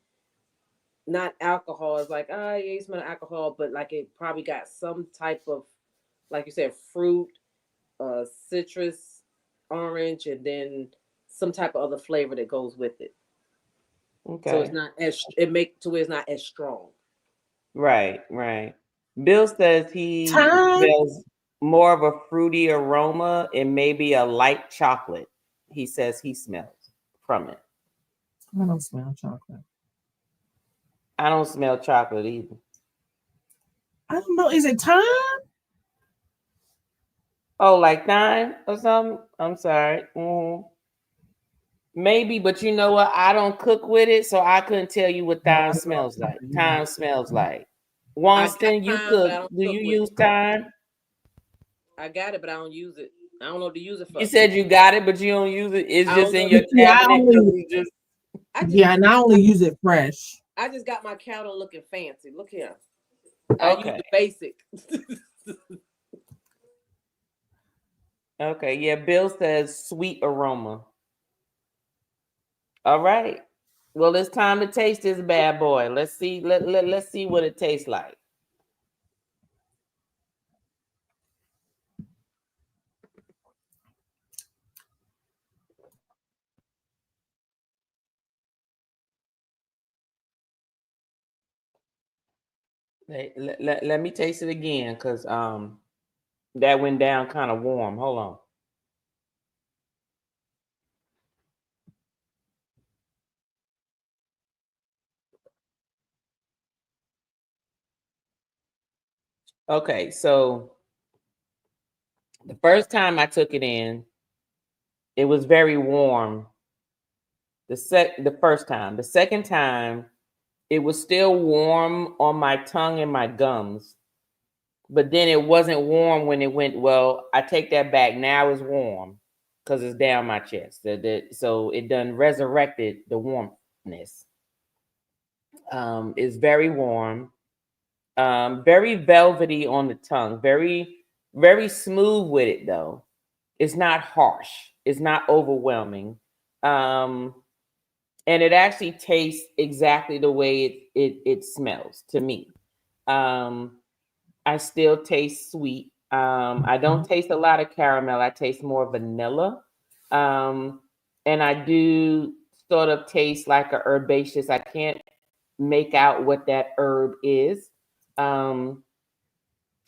not alcohol. It's like, oh yeah, you smell alcohol, but like it probably got some type of, like you said, fruit, citrus, orange, and then some type of other flavor that goes with it. So it's Okay. not as it make to where it's not as strong. Right, right. Bill says he Time. smells more of a fruity aroma and maybe a light chocolate. He says he smells from it. I don't smell chocolate. I don't smell chocolate either. I don't know. Is it time? Oh, like thyme or something? I'm sorry. Maybe, but you know what? I don't cook with it, so I couldn't tell you what No, thyme I love smells like. time. Thyme smells like. I got Wonston, you time, but cook. I don't Do you cook with use it. thyme? I got it, but I don't use it. I don't know what to use it You for. said you got it, but you don't use it. It's I just don't know. in your See, I cabinet because only you just I just yeah, and I only use it fresh. I just got my counter looking fancy. Look here. I use okay. the basic. Okay, yeah. Bill says sweet aroma. All right. Well, it's time to taste this bad boy. Let's see. Let's see what it tastes like. Let me taste it again because that went down kind of warm. Hold on. Okay, so the first time I took it in, it was very warm. The first time. The second time, it was still warm on my tongue and my gums. But then it wasn't warm when it went. Well, I take that back. Now it's warm because it's down my chest. So it done resurrected the warmness. It's very warm, very velvety on the tongue, very smooth with it though. It's not harsh. It's not overwhelming, and it actually tastes exactly the way it smells to me. Um, I still taste sweet. I don't taste a lot of caramel. I taste more vanilla. Um, and I do sort of taste like a herbaceous. I can't make out what that herb is. Um,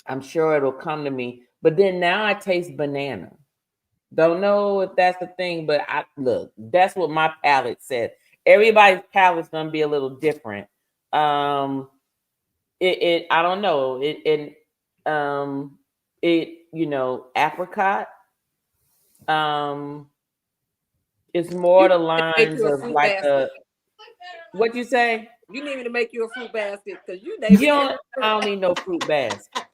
I'm sure it'll come to me. But then now I taste banana. Don't know if that's the thing, but I look, that's what my palate said. Everybody's palate's gonna be a little different. Um, it I don't know. Um apricot um it's more You the need to make lines you a of fruit like a basket. what you say? You need me to make you a fruit basket because you You naming don't I every don't need no fruit basket.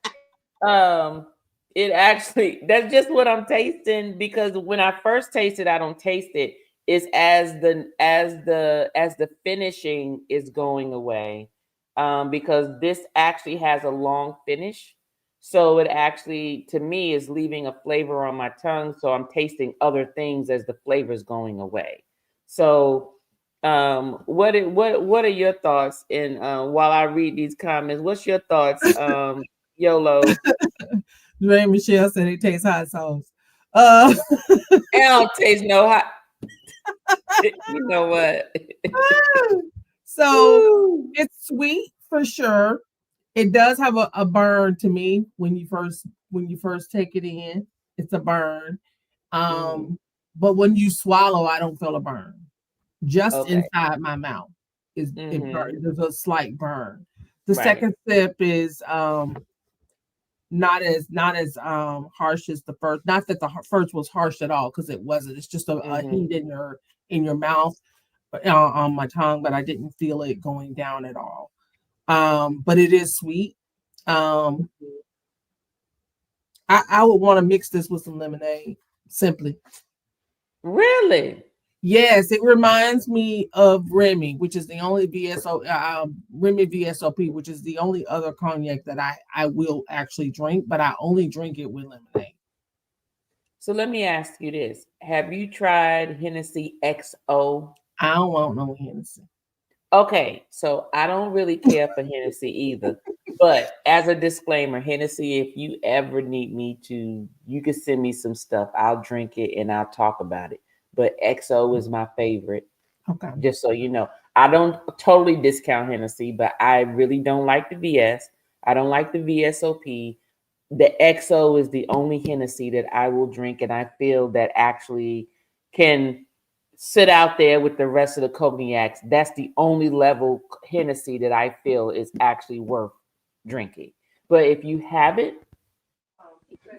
Um, it actually that's just what I'm tasting because when I first taste it, I don't taste it. It's as the finishing is going away. Because this actually has a long finish. So it actually to me is leaving a flavor on my tongue. So I'm tasting other things as the flavor's going away. So what are your thoughts? And while I read these comments, what's your thoughts, YOLO? Dwayne Michelle said it tastes hot sauce. Uh, I don't taste no hot. You know what? so Woo. it's sweet for sure. It does have a burn to me when you first take it in. It's a burn. Mm, But when you swallow, I don't feel a burn. Just okay. inside my mouth is it burn. Mm-hmm. There's a slight burn. The Right. second sip is not as harsh as the first. Not that the first was harsh at all, because it wasn't. It's just a Mm-hmm. heat in your mouth, on my tongue, but I didn't feel it going down at all. But it is sweet. Um, I would want to mix this with some lemonade, simply. Really? Yes, it reminds me of Remy, which is the only Remy VSOP, which is the only other cognac that I will actually drink, but I only drink it with lemonade. So let me ask you this. Have you tried Hennessy XO? I don't want no Hennessy. Okay, so I don't really care for Hennessy either. But as a disclaimer, Hennessy, if you ever need me to, you can send me some stuff. I'll drink it and I'll talk about it. But XO is my favorite, Okay. just so you know. I don't totally discount Hennessy, but I really don't like the VS. I don't like the VSOP. The XO is the only Hennessy that I will drink, and I feel that actually can sit out there with the rest of the cognacs. That's the only level Hennessy that I feel is actually worth drinking. But if you have it,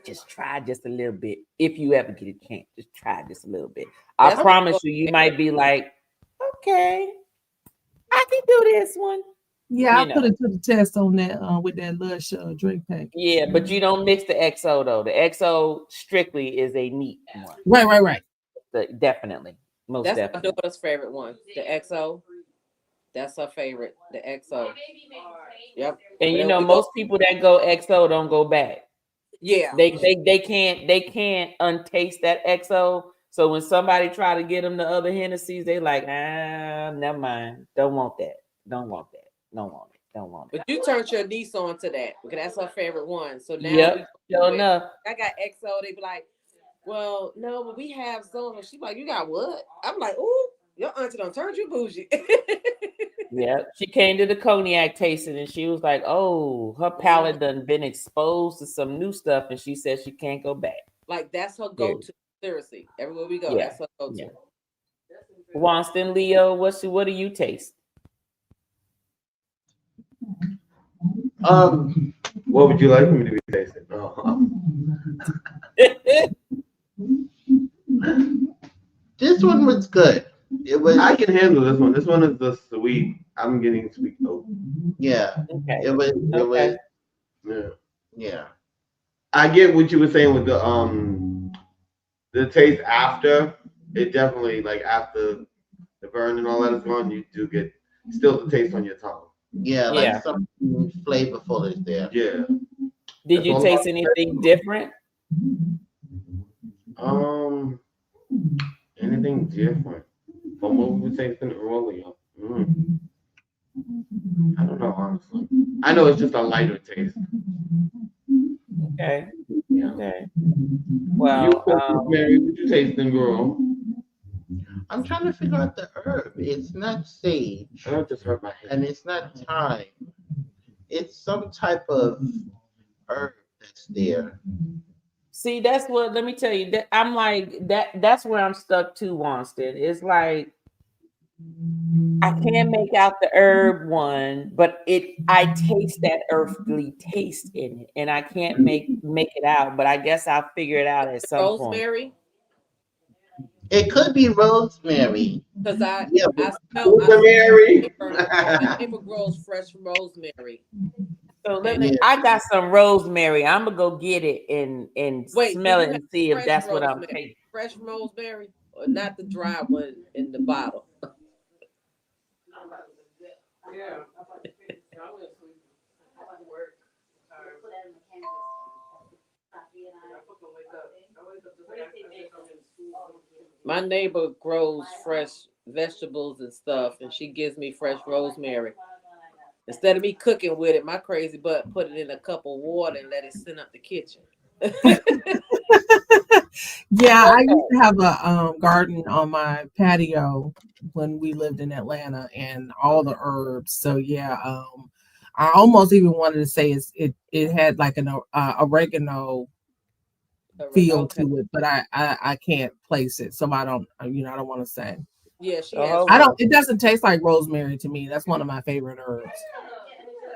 just try just a little bit. If you ever get a chance, just try just a little bit. I That's promise you, you might be like, okay, I can do this one. Yeah, I You put know, it to the test on that with that Lush drink package. yeah, but you don't mix the XO though. The XO strictly is a neat one. Right. Definitely, most That's my definitely. daughter's favorite one. The XO. That's her favorite. The XO. Yep. And you Whenever know, we go, most people that go XO don't go back. yeah. They can't untaste that XO. So when somebody try to get them the other Hennessy's, they like, never mind. Don't want that. Don't want that. Don't want it. Don't want it. But you turned your niece on to that because that's her favorite one. So now we Yep. Sure wait. enough. I got XO. They be like, well, no, but we have some. And she like, you got what? I'm like, ooh, your auntie done turned you bougie. Yep. She came to the cognac tasting and she was like, oh, her palate done been exposed to some new stuff, and she said she can't go back. Like that's her Yeah. go-to. Seriously, everywhere we go, Yeah. that's her go-to. Yeah. Wanston, Leo, what do you taste? What would you like me to be tasting? This one was good. It was, I can handle this one. This one is the sweet. I'm getting sweet though. yeah. Okay. It was, Okay. Yeah. yeah. I get what you were saying with the taste after. It definitely like after the burn and all that is gone, you do get still the taste on your tongue. Yeah, like Yeah. something flavorful is there. Yeah. Did That's you all taste about- anything different? Anything different from what we were tasting earlier? I don't know honestly. I know it's just a lighter taste. Okay. Yeah. Okay. You, Well, Mary, what you tasting, girl? I'm trying to figure out the herb. It's not sage I just hurt my head. and it's not thyme. It's some type of herb that's there. see, that's what. Let me tell you. That I'm like that. That's where I'm stuck too, Wonston. It's like I can't make out the herb one, but I taste that earthly taste in it, and I can't make it out. But I guess I'll figure it out at some point. Rosemary, It could be rosemary. because I Yeah, I smell Mary. my neighbor grows fresh rosemary. So let And me. Yeah. I got some rosemary. I'm gonna go get it and wait, smell do it you and have see if fresh that's what I'm rosemary? tasting. Fresh rosemary, or not the dry one in the bottle? My neighbor grows fresh vegetables and stuff, and she gives me fresh rosemary. Instead of me cooking with it, my crazy butt put it in a cup of water and let it sit up the kitchen. Yeah, I Okay. used to have a garden on my patio when we lived in Atlanta, and all the herbs. So yeah, I almost even wanted to say it had like an oregano feel Okay. to it, but I can't place it, so I don't I don't want to say. Yeah, she So has. hold I don't. on. It doesn't taste like rosemary to me. That's one of my favorite herbs.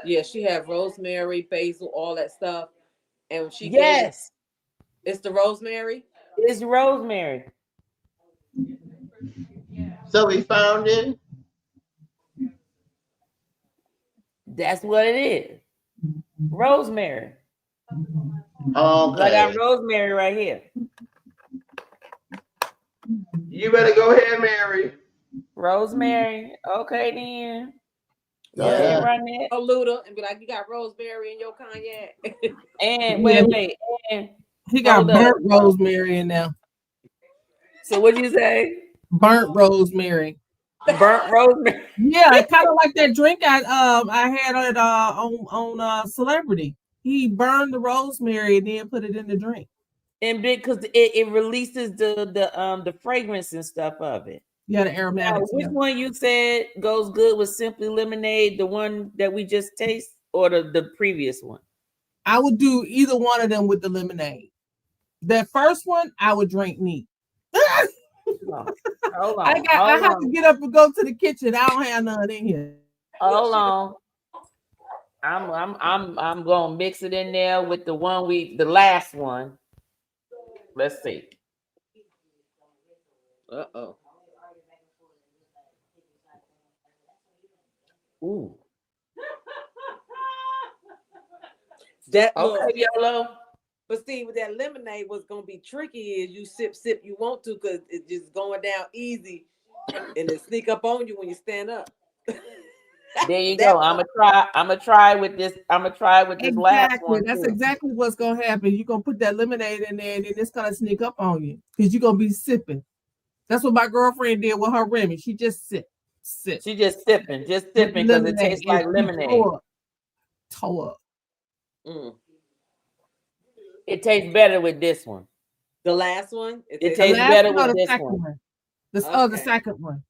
Yeah, she have rosemary, basil, all that stuff. And she gave it. Yes, It's the rosemary. it's rosemary. So we found it. That's what it is. Rosemary. So I got Okay. rosemary right here. You better go ahead, Mary. Rosemary. Okay then. Go ahead, Yeah. run that. A Luda and be like, you got rosemary in your cognac. And Yeah, wait. And he got hold up. burnt rosemary in there. So what you say? Burnt rosemary. Burnt rosemary. Yeah, kind of like that drink I had at on Celebrity. He burned the rosemary and then put it in the drink. And because it releases the fragrance and stuff of it. Yeah, the Now, aromatics. which Yeah, one you said goes good with Simply Lemonade? The one that we just taste, or the previous one? I would do either one of them with the lemonade. That first one I would drink neat. Oh, hold I on, got. I hold have to on, get up and go to the kitchen. I don't have none in here. hold on. I'm gonna mix it in there with the last one. Let's see. Uh-oh. Ooh, That look. okay, Yolo. But see, with that lemonade, what's gonna be tricky is you sip, you want to, cause it's just going down easy, and it sneak up on you when you stand up. There you go. That I'm part. gonna try. I'm gonna try with this. I'm gonna try with this last Exactly. one That's too. exactly what's gonna happen. You're gonna put that lemonade in there, and then it's gonna sneak up on you because you're gonna be sipping. That's what my girlfriend did with her Remy. She just sip She just with the sipping because it lemonade, tastes and like she lemonade. toe up. Mm. It tastes better with this one. The last one, it It tastes The tastes better. last better one or with the this second one. one? The Okay. second one.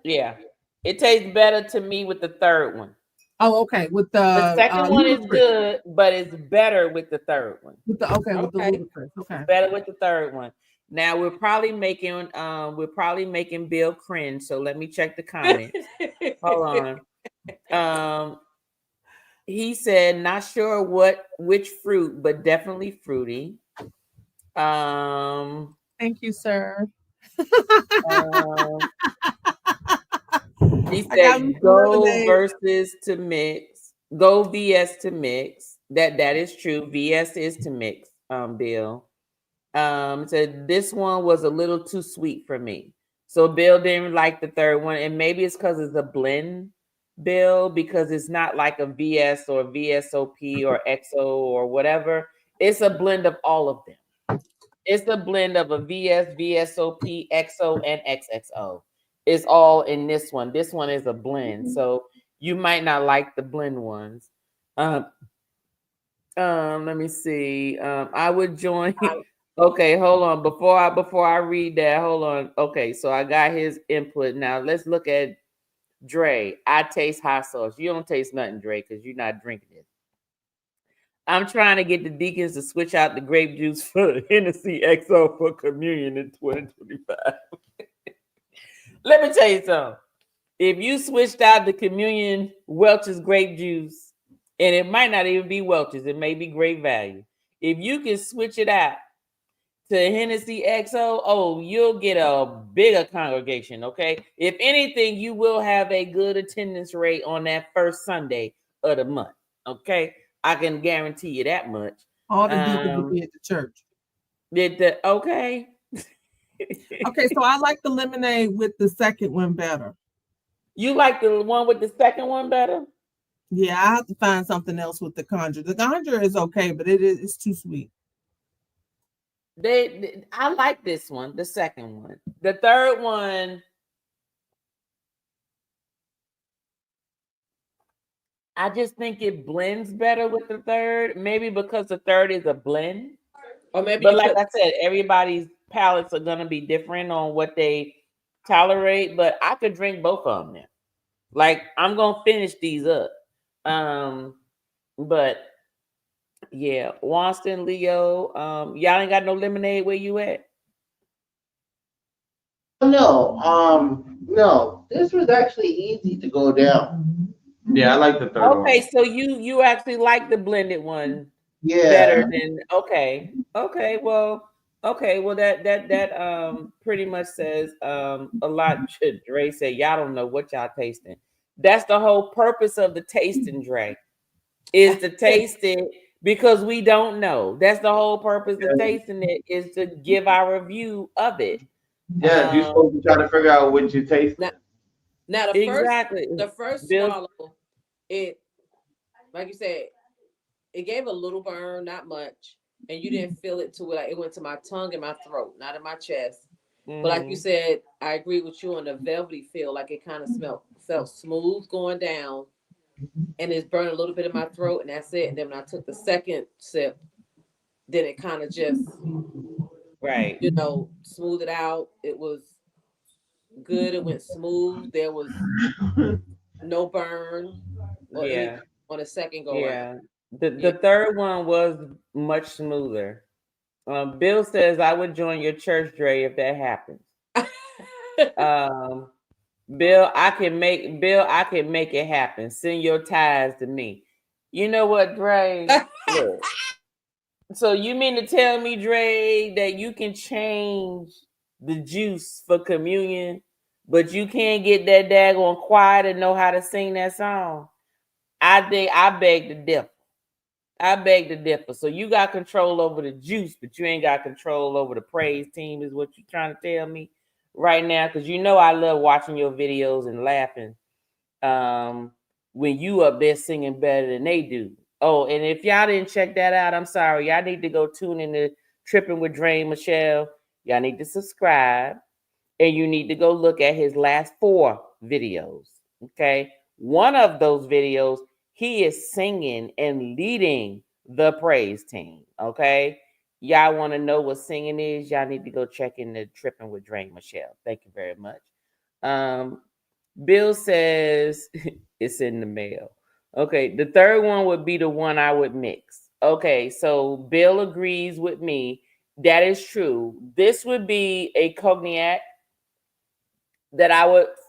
Yeah. It tastes better to me with the third one. Oh, okay. With The the second one is ludicrous. good, but it's better with the third one. With the Okay. ludicrous. It's Okay. better with the third one. Now we're probably making Bill cringe. So let me check the comments. Hold on. He said not sure which fruit, but definitely fruity. Um, Thank you, sir. um he I got said me some go lemonade. versus to mix. Go VS to mix. That is true. VS is to mix, Bill. Said this one was a little too sweet for me. So Bill didn't like the third one, and maybe it's because it's a blend, Bill, because it's not like a VS or VSOP or XO or whatever. It's a blend of all of them. It's a blend of a VS, VSOP, XO, and XXO. It's all in this one. This one is a blend. So you might not like the blend ones. Um, let me see. I would join. Okay, hold on. Before I read that, hold on. Okay, so I got his input. Now let's look at Dre. I taste hot sauce. You don't taste nothing, Dre, because you're not drinking it. I'm trying to get the deacons to switch out the grape juice for Hennessy XO for communion in 2025. Let me tell you something. If you switched out the communion Welch's grape juice, and it might not even be Welch's, it may be Great Value. If you can switch it out to Hennessy XO, oh, you'll get a bigger congregation, okay? If anything, you will have a good attendance rate on that first Sunday of the month, okay? I can guarantee you that much. All the deacons will be at the church. Okay. Okay, so I like the lemonade with the second one better. You like the one with the second one better? Yeah, I have to find something else with the conjure. The conjure is okay, but it's too sweet. I like this one, the second one. The third one, I just think it blends better with the third. Maybe because the third is a blend. Or maybe But you like put. I said, everybody's palates are gonna be different on what they tolerate. But I could drink both of them now. Like I'm gonna finish these up. Um, but yeah, Wanston, Leo, y'all ain't got no lemonade where you at? No, no. This was actually easy to go down. Yeah, I like the third Okay, one. so you actually like the blended one Yeah, better than okay, well that pretty much says a lot. Dre said y'all don't know what y'all tasting. That's the whole purpose of the tasting, Dre, is to taste it because we don't know. That's the whole purpose of tasting it, is to give our review of it. Yes, you're supposed to try to figure out what you're tasting. Now, now Exactly. the first Bill. swallow, it like you said, it gave a little burn, not much, and you didn't feel it to it. Like it went to my tongue and my throat, not in my chest. But like you Mm-hmm. said, I agree with you on the velvety feel. Like it kind of felt smooth going down, and it's burned a little bit in my throat, and that's it. And then when I took the second sip, then it kind of just Right. smooth it out. It was good. It went smooth. There was no burn or anything Yeah. on the second go round. Yeah. The Yeah. the third one was much smoother. Bill says I would join your church, Dre, if that happens. Um, Bill, I can make it happen. Send your ties to me. You know what, Dre? Look. So you mean to tell me, Dre, that you can change the juice for communion, but you can't get that daggone choir to know how to sing that song? I beg to differ. I beg to differ. So you got control over the juice, but you ain't got control over the praise team, is what you trying to tell me right now? Because you know I love watching your videos and laughing um, when you up there singing better than they do. Oh, and if y'all didn't check that out, I'm sorry. Y'all need to go tune in to Tripping with Dre Michelle. Y'all need to subscribe and you need to go look at his last 4 videos. Okay. One of those videos, he is singing and leading the praise team. Okay. Y'all want to know what singing is? Y'all need to go check in the Tripping with Dre Michelle. Thank you very much. Um, Bill says it's in the mail. Okay, the third one would be the one I would mix. Okay, so Bill agrees with me. That is true. This would be a cognac that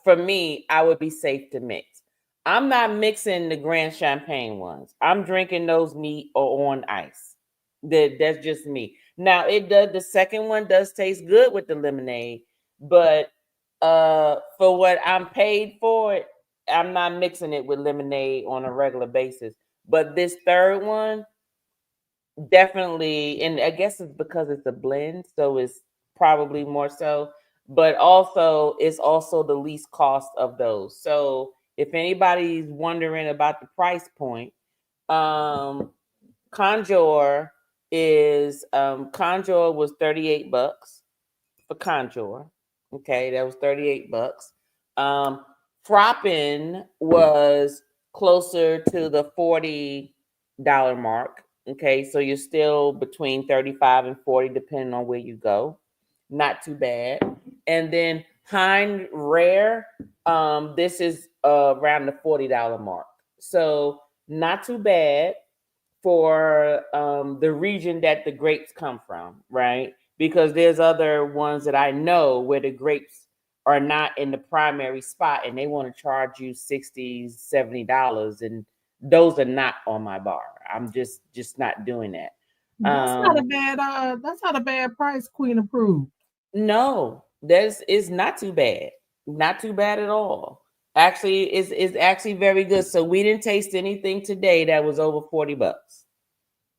for me, I would be safe to mix. I'm not mixing the Grand Champagne ones. I'm drinking those neat or on ice. That's just me. Now it does. The second one does taste good with the lemonade, but for what I'm paid for it, I'm not mixing it with lemonade on a regular basis. But this third one, definitely, and I guess it's because it's a blend, so it's probably more so, but also it's also the least cost of those. So if anybody's wondering about the price point, um Conjure Conjure was $38 for Conjure. Okay, that was $38. Um Froppin was closer to the $40 mark. Okay, so you're still between 35 and 40, depending on where you go. Not too bad. And then Hind Rare, this is around the $40 mark. So not too bad for the region that the grapes come from, right? Because there's other ones that I know where the grapes are not in the primary spot and they want to charge you $60, $70, and those are not on my bar. I'm just not doing that. Um That's not a bad price, Queen approved. no, that's it's not too bad. Not too bad at all. Actually, it's actually very good. So we didn't taste anything today that was over $40.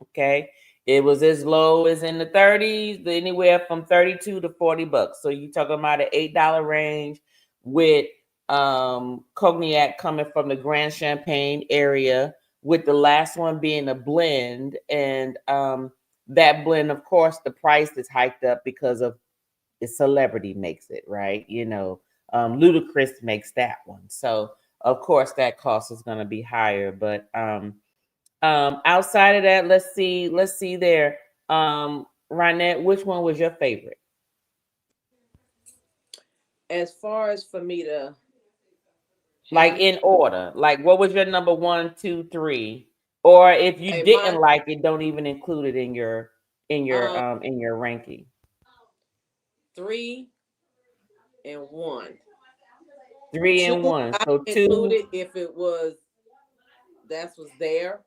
Okay. It was as low as in the 30s, anywhere from 32 to $40. So you talking about an $8 range with cognac coming from the Grand Champagne area, with the last one being a blend. And that blend, of course, the price is hiked up because of the celebrity makes it, right? Ludacris makes that one. So of course that cost is gonna be higher. But outside of that, let's see there. Rynette, which one was your favorite? As far as for me to Like in order. Like what was your number one, two, three? Or if you Hey, didn't mine, like it, don't even include it in your um, in your ranking. 3 and 1. Three Two, and one. I So two. included if it was that was there.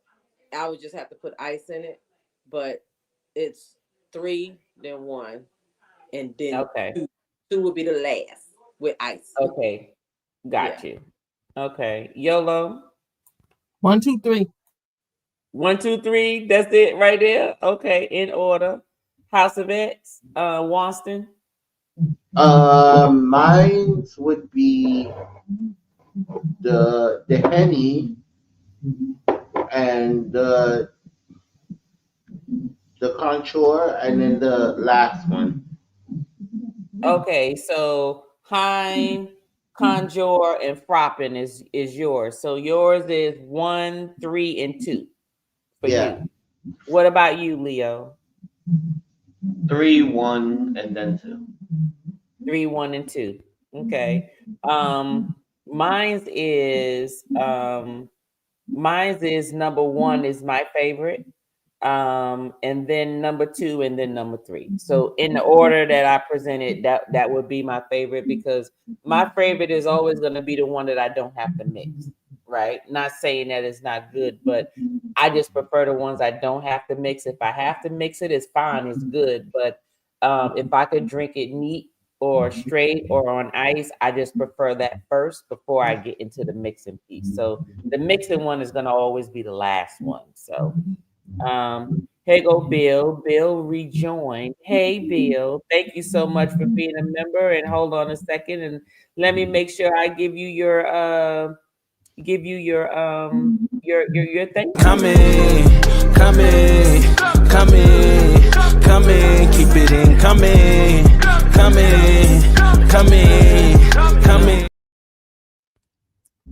I would just have to put ice in it, but it's 3, then 1, and then Okay. two. Two would be the last with ice. Okay. Yeah. Got you. Okay. YOLO. 1, 2, 3. One, two, three. That's it right there. Okay. In order. House of X. Wanston. Mine would be the Henny and the Contour, and then the last one. Okay, so Hein, Conjure, and Froppin is yours. So yours is one, three, and two for Yeah. you. What about you, Leo? 3, 1, and then 2. Three, one, and two. Okay. Um, mine's is number one is my favorite. And then number two, and then number three. So in the order that I presented, that would be my favorite, because my favorite is always going to be the one that I don't have to mix, right? Not saying that it's not good, but I just prefer the ones I don't have to mix. If I have to mix it, it's fine, it's good. But if I could drink it neat or straight or on ice, I just prefer that first before I get into the mixing piece. So the mixing one is going to always be the last one. So here go Bill. Bill rejoined. Hey Bill, thank you so much for being a member. And hold on a second, and let me make sure I give you your thank you. Come in, come in, come in, come in, keep it in, come in, come in, come in, come in.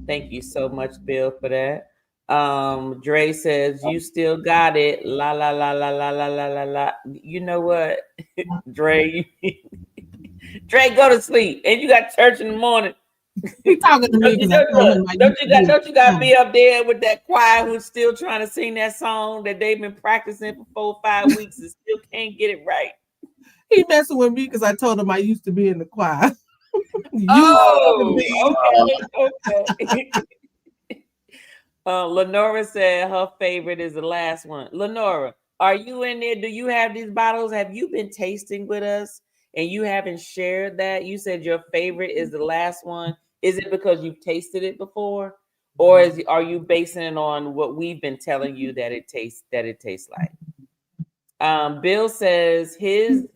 Thank you so much, Bill, for that. Dre says you still got it. La la la la la la la la la. You know what, Dre? Dre, go to sleep, and you got church in the morning. He talking to me Don't you, because I told him I used to be in don't you got to the be up there with that choir who's still trying to sing that song that they've been practicing for 4 or 5 weeks and still can't get it right? He messing with me because I told him I used to be in the choir. Used to Oh, be. okay. Lenora said her favorite is the last one. Lenora, are you in there? Do you have these bottles? Have you been tasting with us and you haven't shared that? You said your favorite is the last one. Is it because you've tasted it before? Or are you basing it on what we've been telling you that it tastes like? Bill says his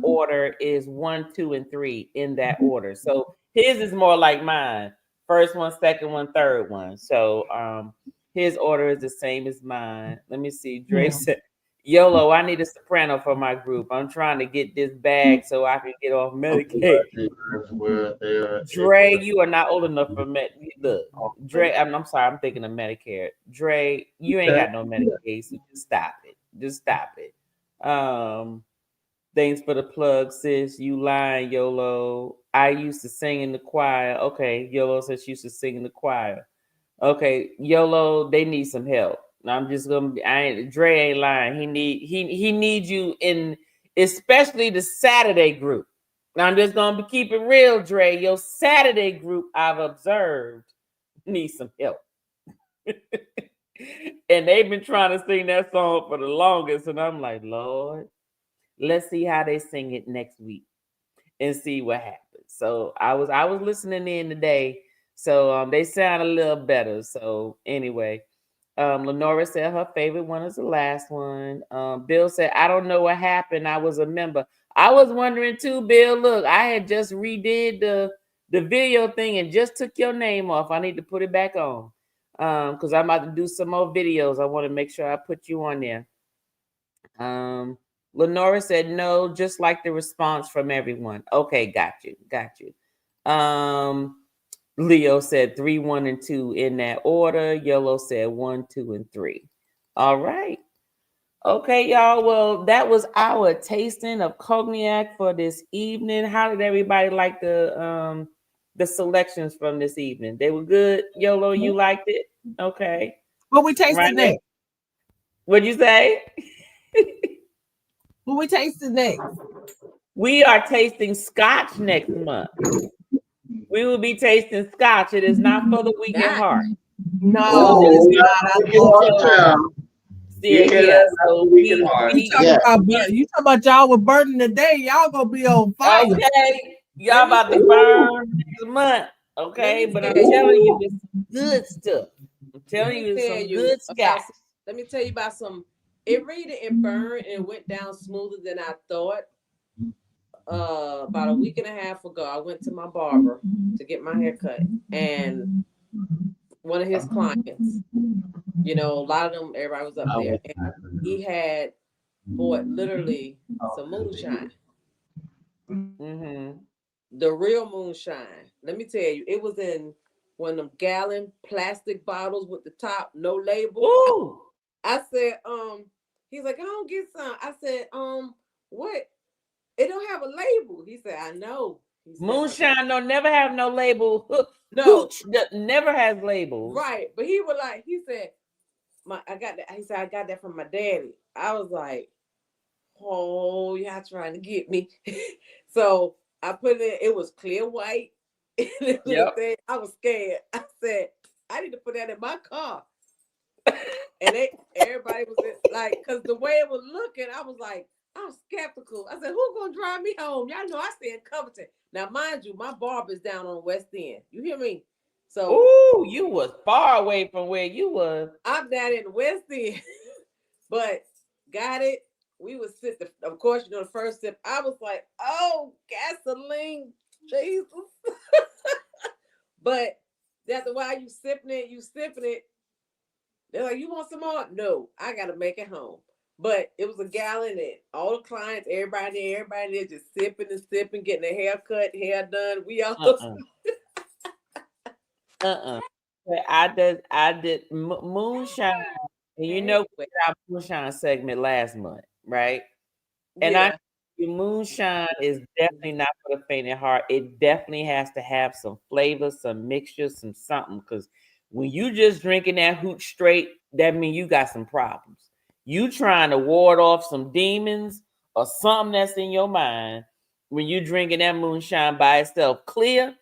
order is one, two, and three in that order. So his is more like mine. First one, second one, third one. So his order is the same as mine. Let me see. Dre said, YOLO, I need a soprano for my group. I'm trying to get this bag so I can get off Medicaid. Dre, you are not old enough for Look, Dre, I'm sorry, I'm thinking of Medicare. Dre, you ain't got no Medicaid, so just stop it. Just stop it. Thanks for the plug, sis. You lying, YOLO. I used to sing in the choir. Okay, YOLO says she used to sing in the choir. Okay, YOLO, they need some help. I'm just gonna be. Dre ain't lying. He needs you in, especially the Saturday group. Now I'm just gonna keep it real, Dre. Your Saturday group, I've observed, needs some help. And they've been trying to sing that song for the longest, and I'm like, Lord, let's see how they sing it next week and see what happens. So I was listening in today, so they sound a little better. So anyway, Lenora said her favorite one is the last one. Bill said, I don't know what happened. I was a member. I was wondering too, Bill. Look, I had just redid the video thing and just took your name off. I need to put it back on. Because I'm about to do some more videos. I want to make sure I put you on there. Lenora said no, just like the response from everyone. Okay, got you. Leo said 3, 1, and 2 in that order. Yellow said 1, 2, and 3. All right. Okay, y'all. Well, that was our tasting of cognac for this evening. How did everybody like the selections from this evening? They were good. Yolo, you liked it? Okay. What we tasting Right. next? What'd you say? What we tasting next? We are tasting scotch next month. We will be tasting scotch. It is not for the weak at heart. No, Oh, it's yeah, not. I we can love watch it. out. Yeah, You hear yeah. that? So That's weak and hard. You talking Yeah. about you talking about y'all with burning today? Y'all gonna be on fire. okay, y'all Let me about to see. burn next month. Okay, Let me but I'm tell you. telling you, it's some good stuff. I'm telling Let you, me it's tell some you good about. scotch. Let me tell you about some. It really didn't burn and went down smoother than I thought. About a week and a half ago, I went to my barber to get my hair cut, and one of his clients, you know, a lot of them, everybody was up there, and he had bought literally some moonshine, Mm-hmm. the real moonshine. Let me tell you, it was in one of them gallon plastic bottles with the top no label. Ooh, I said, he's like, I don't get some. I said, what? It don't have a label. He said, I know. He said, moonshine don't never have no label. no, Hooch never has labels. right. But he was like, he said, I got that. He said, I got that from my daddy. I was like, oh, y'all trying to get me. So I put it in, it was clear white. Yep. I was scared. I said, I need to put that in my car. And everybody was like, because the way it was looking, I was like, I'm skeptical. I said, who's gonna drive me home? Y'all know I stay in Covington. Now, mind you, my barber's down on West End. You hear me? So Ooh, you was far away from where you was. I'm down in the West End, but got it. We would sit. Of course, you know the first sip. I was like, oh, gasoline, Jesus. But that's why you sipping it. They're like, you want some more? No, I gotta make it home. But it was a gallon, and all the clients, everybody there just sipping and sipping, getting their hair cut, hair done. We all But I did moonshine, and you know we did our moonshine segment last month, right? And yeah. your moonshine is definitely not for the faint at heart. It definitely has to have some flavor, some mixture, some something. Because when you just drinking that hooch straight, that means you got some problems. You trying to ward off some demons or something that's in your mind when you drinking that moonshine by itself. Clear?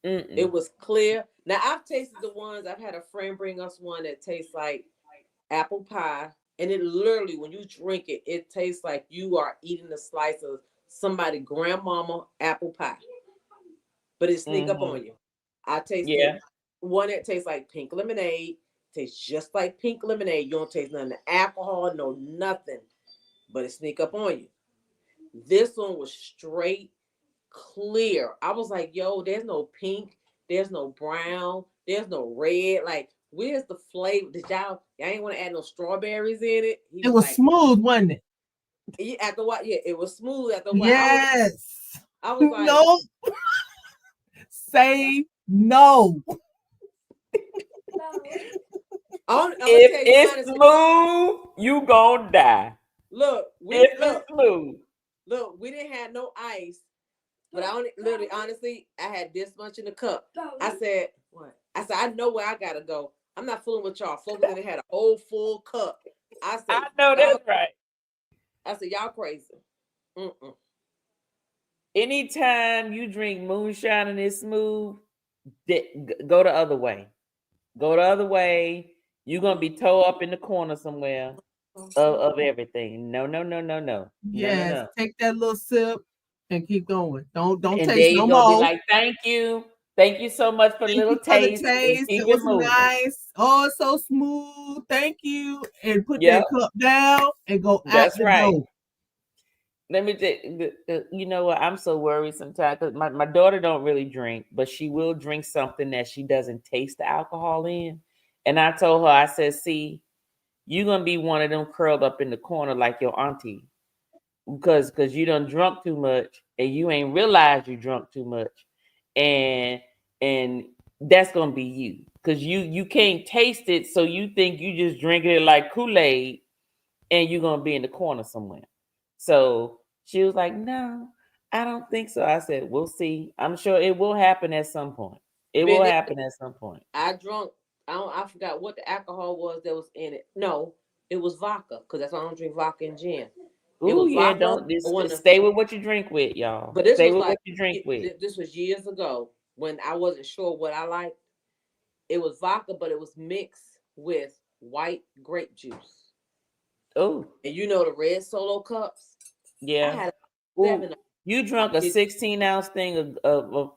It Mm-mm. was clear. Now I've tasted the ones. I've had a friend bring us one that tastes like apple pie, and it literally, when you drink it, it tastes like you are eating a slice of somebody grandmama apple pie, but it sneak up Mm-hmm. on you. I tasted Yeah. one that tastes like pink lemonade. Tastes just like pink lemonade. You don't taste nothing, alcohol, no nothing, but it sneak up on you. This one was straight clear. I was like, yo, there's no pink, there's no brown, there's no red. Like, where's the flavor? Did y'all ain't want to add no strawberries in it? He It was like, smooth, wasn't it? after a while, yeah, it was smooth after a while. Yes. I was like, No. Say no. I'm gonna If tell you it's honestly. smooth, you gonna die. Look, If it's smooth. we didn't have no ice, but I only literally honestly, I had this much in the cup. I said, what? I said, I know where I gotta go. I'm not fooling with y'all. Folks that had a whole full cup. I said, I know y'all, that's right. I said, y'all crazy. Mm-mm. Anytime you drink moonshine and it's smooth, go the other way. Go the other way. You're gonna be toe up in the corner somewhere of everything. No, no, no, no, no. No, no, Yes. no. Take that little sip and keep going. Don't And taste then no you're gonna be more. like, thank you. Thank you so much for the Thank little you for the taste and taste. keep It it was moving. nice. Oh, it's so smooth. Thank you. And put Yep, that cup down and go out that's the right. door. Let me you know what? I'm so worried sometimes because my daughter don't really drink, but she will drink something that she doesn't taste the alcohol in. And I told her, I said, see, you're gonna be one of them curled up in the corner like your auntie. Because you done drunk too much and you ain't realized you drunk too much. And and that's gonna be you. Because you can't taste it, so you think you just drinking it like Kool-Aid and you're gonna be in the corner somewhere. So she was like, no, I don't think so. I said, we'll see. I'm sure it will happen at some point. It will Been happen at some point. I drunk. I forgot what the alcohol was that was in it. No, it was vodka because that's why I don't drink vodka and gin. It Ooh, was yeah, vodka. don't One of, stay with what you drink with, y'all. but this Stay was with what like you drink with. this was years ago when I wasn't sure what I liked. It was vodka, but it was mixed with white grape juice. Oh, And you know the red Solo cups. I yeah. had Ooh, 7 of you drunk a it, 16-ounce thing of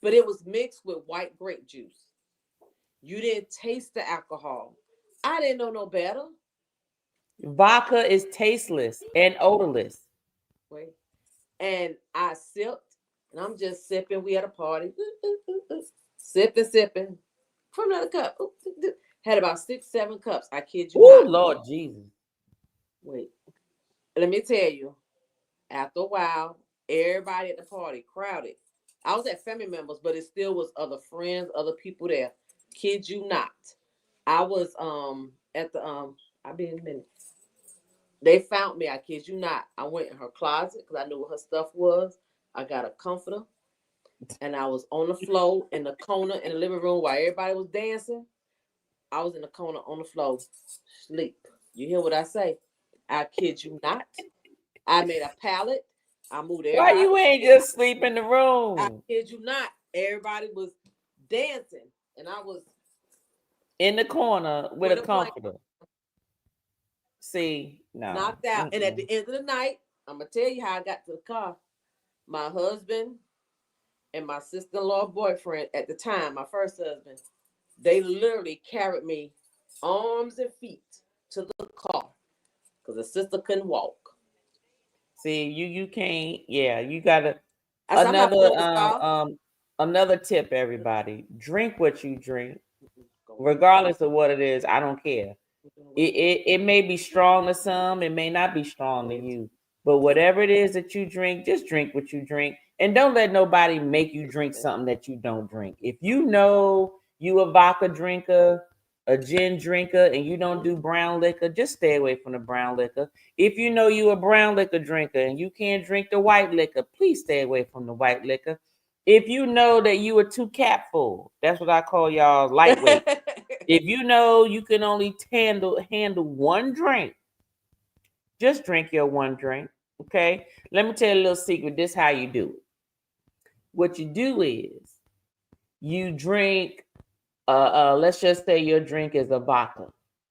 but it was mixed with white grape juice. You didn't taste the alcohol. I didn't know no better. vodka is tasteless and odorless. Wait. And I sipped, and I'm just sipping. We at a party, sipping from another cup. Had about 6, 7 cups. I kid you Oh, not. Lord Jesus. Wait, let me tell you. After a while, everybody at the party crowded. I was at family members, but it still was other friends, other people there. Kid you not. I was at the I'll be in a minute. They found me, I kid you not. I went in her closet because I knew what her stuff was. I got a comforter and I was on the floor in the corner in the living room while everybody was dancing. I was in the corner on the floor, sleep. You hear what I say? I kid you not. I made a pallet. I moved Why everybody. you ain't just sleep in the I room? kid you not. Everybody was dancing, and I was In the corner with a with a blanket comforter. See, no. knocked out. And at Mm-mm. the end of the night, I'm gonna tell you how I got to the car. My husband and my sister-in-law boyfriend at the time, my first husband, they literally carried me arms and feet to the car because the sister couldn't walk. See, you can't. Yeah, you gotta. I said, I'm not Another playing with y'all. another tip, everybody. Drink what you drink, Go away. regardless of what it is. I don't care. It may be strong to some, it may not be strong to you. But whatever it is that you drink, just drink what you drink. And don't let nobody make you drink something that you don't drink. If you know you a vodka drinker, a gin drinker, and you don't do brown liquor, just stay away from the brown liquor. If you know you a brown liquor drinker and you can't drink the white liquor, please stay away from the white liquor. If you know that you are too capful, that's what I call y'all lightweight. If you know you can only handle one drink, just drink your one drink. Okay. Let me tell you a little secret. This is how you do it. What you do is you drink. Let's just say your drink is a vodka.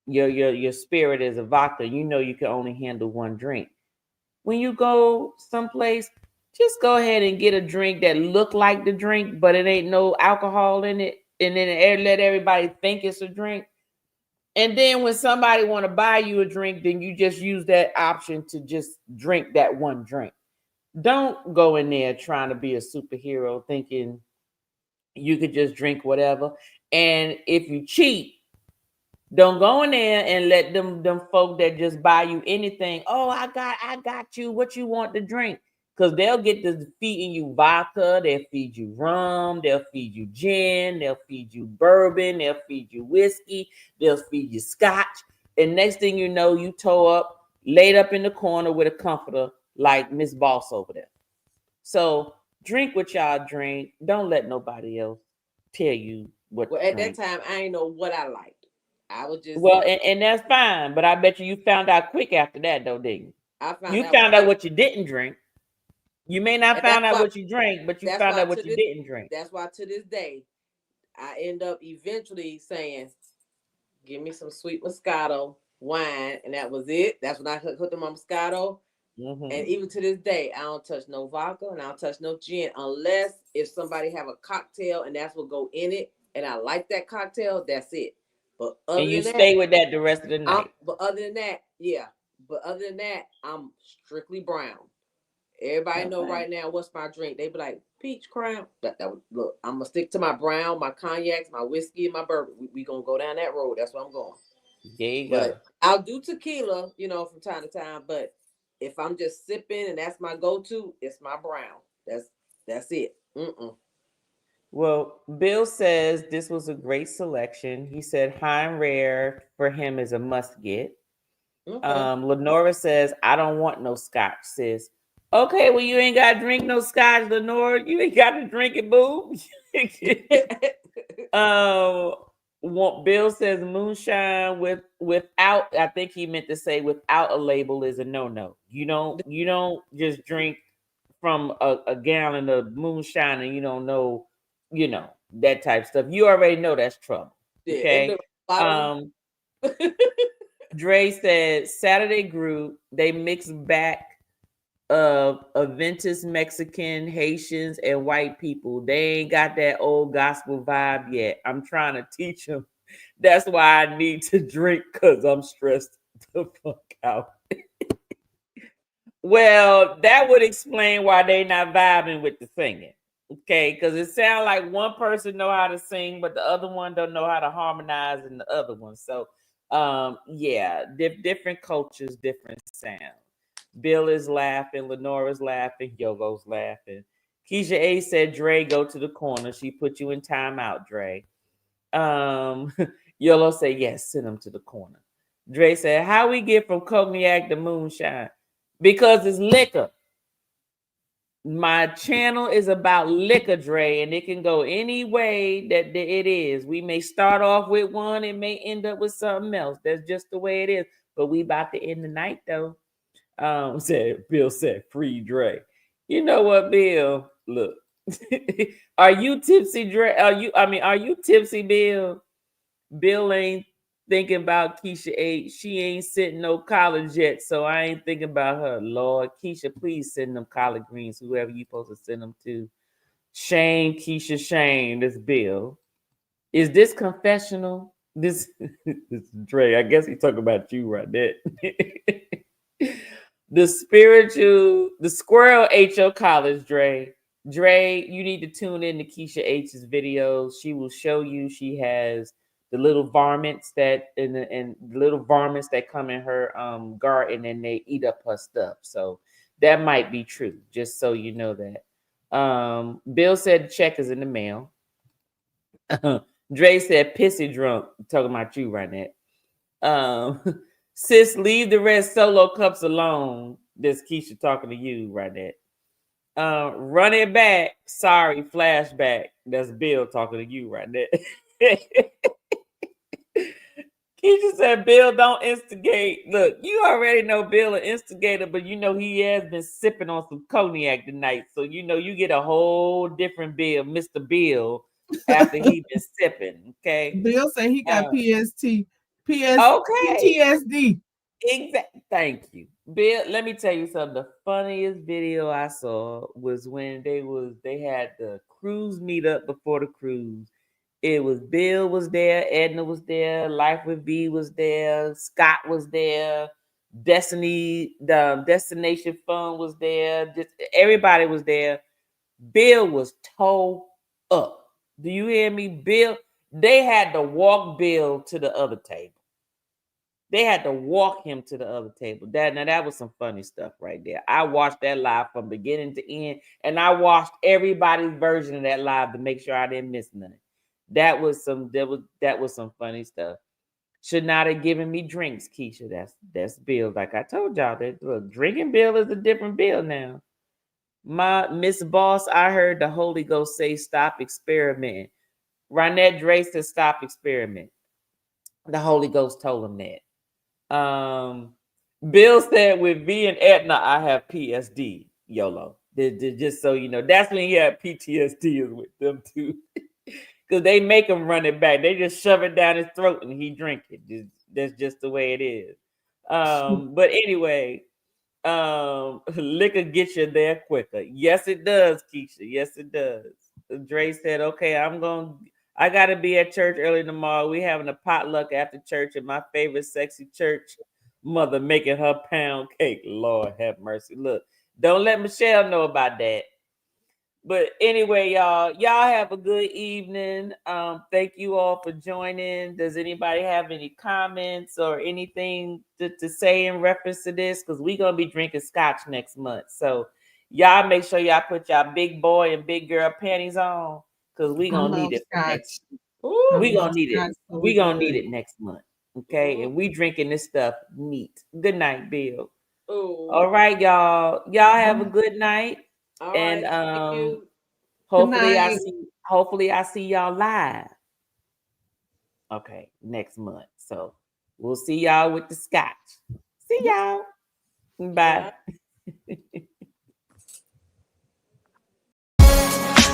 Your spirit is a vodka. You know you can only handle one drink. When you go someplace, just go ahead and get a drink that look like the drink, but it ain't no alcohol in it, and then let everybody think it's a drink. And then when somebody want to buy you a drink, then you just use that option to just drink that one drink. Don't go in there trying to be a superhero thinking you could just drink whatever. And if you cheat, don't go in there and let them folk that just buy you anything. Oh, I got you. What you want to drink? Because they'll get to feeding you vodka, they'll feed you rum, they'll feed you gin, they'll feed you bourbon, they'll feed you whiskey, they'll feed you scotch. And next thing you know, you toe up, laid up in the corner with a comforter like Miss Boss over there. So drink what y'all drink. Don't let nobody else tell you what Well, to at that drink. time, I ain't know what I liked. I was just, Well, and that's fine, but I bet you found out quick after that, though, didn't you? I found You out found out quick, what you didn't drink. You may not and that's found out why, what you drank, but you that's found why out what to you this, didn't drink. that's why to this day, I end up eventually saying, "Give me some sweet Moscato wine," and that was it. That's when I hooked on my Moscato. And Hmm. even to this day, I don't touch no vodka and I don't touch no gin unless if somebody have a cocktail and that's what go in it, and I like that cocktail. That's it. But And other you than that, stay with that the rest of the I'm. night. But other than that, yeah. But other than that, I'm strictly brown. Everybody know Okay. right now what's my drink. They be like peach crown. Look. I'm gonna stick to my brown, my cognacs, my whiskey, and my bourbon. We gonna go down that road. That's where I'm going. There you go. But I'll do tequila, from time to time. But if I'm just sipping and that's my go-to, it's my brown. That's it. Mm-mm. Well, Bill says this was a great selection. He said high and rare for him is a must get. Okay. Lenora says, I don't want no scotch, sis. Okay, well, you ain't got to drink no scotch, Lenore. You ain't got to drink it, boo. um, Bill says moonshine without. I think he meant to say without a label is a no. You don't just drink from a gallon of moonshine and you don't know, that type of stuff. You already know that's trouble. Yeah, in Okay. the bottle. Um, Dre said Saturday group they mix back of Aventus Mexican, Haitians, and white people. They ain't got that old gospel vibe yet. I'm trying to teach them. That's why I need to drink because I'm stressed the fuck out. Well, that would explain why they not vibing with the singing. Okay, because it sounds like one person know how to sing, but the other one don't know how to harmonize in the other one. So yeah, different cultures, different sounds. Bill is laughing, Lenora's laughing, Yogo's laughing. Keisha A said, Dre, go to the corner. She put you in timeout, Dre. Um, Yolo said, yes, send him to the corner. Dre said, how we get from cognac to moonshine? Because it's liquor. My channel is about liquor, Dre, and it can go any way that it is. We may start off with one, it may end up with something else. That's just the way it is. But we about to end the night though. Bill said free Dre. You know what, Bill? Look, are you tipsy, Dre? Are you tipsy, Bill? Bill ain't thinking about Keisha 8. She ain't sitting no college yet, so I ain't thinking about her. Lord, Keisha, please send them collard greens, whoever you supposed to send them to. Shane, Keisha, Shane, this Bill. Is this confessional? This is Dre. I guess he talking about you right there. The squirrel ate your college, Dre. Dre, you need to tune in to Keisha H's videos. She will show you. She has the little varmints that and the little varmints that come in her garden and they eat up her stuff. So that might be true, just so you know that. Bill said the check is in the mail. Dre said pissy drunk. Talking about you right now. Sis, leave the red solo cups alone. This Keisha talking to you right there. Run it back. Sorry, flashback. That's Bill talking to you right there. Keisha said, Bill, don't instigate. Look, you already know Bill an instigator, but you know he has been sipping on some cognac tonight. So you know you get a whole different Bill, Mr. Bill, after he been sipping. Okay. Bill said he got Okay. PTSD. Exactly. Thank you, Bill. Let me tell you something. The funniest video I saw was when they had the cruise meetup before the cruise. It was Bill was there, Edna was there, Life with V was there, Scott was there, the Destination Fun was there. Just everybody was there. Bill was towed up. Do you hear me? Bill, they had to walk Bill to the other table. They had to walk him to the other table. That was some funny stuff right there. I watched that live from beginning to end, and I watched everybody's version of that live to make sure I didn't miss nothing. That was some funny stuff. Should not have given me drinks, Keisha. That's Bill. Like I told y'all, that look, drinking Bill is a different Bill now. My Miss Boss, I heard the Holy Ghost say stop experimenting. Ronette Dre said stop experimenting. The Holy Ghost told him that. Bill said with V and Etna, I have PSD. YOLO. Just so you know, that's when he had PTSD is with them too. Because they make him run it back. They just shove it down his throat and he drink it. That's just the way it is. But anyway, liquor gets you there quicker. Yes, it does, Keisha. Yes, it does. Dre said, okay, I gotta be at church early tomorrow. We having a potluck after church, and my favorite sexy church mother making her pound cake. Lord have mercy. Look, don't let Michelle know about that. But anyway, y'all have a good evening. Thank you all for joining. Does anybody have any comments or anything to say in reference to this? Because we're gonna be drinking scotch next month. So y'all make sure y'all put y'all big boy and big girl panties on because we I gonna love need it for scotch. next. I We love gonna need it. scotch so We gonna good. need it next month. Okay, and we drinking this stuff neat. Good night, Bill. Ooh. All right, y'all. Y'all have a good night. All And right. Thank you. hopefully I see y'all live. Okay, next month. So we'll see y'all with the scotch. See y'all. Bye.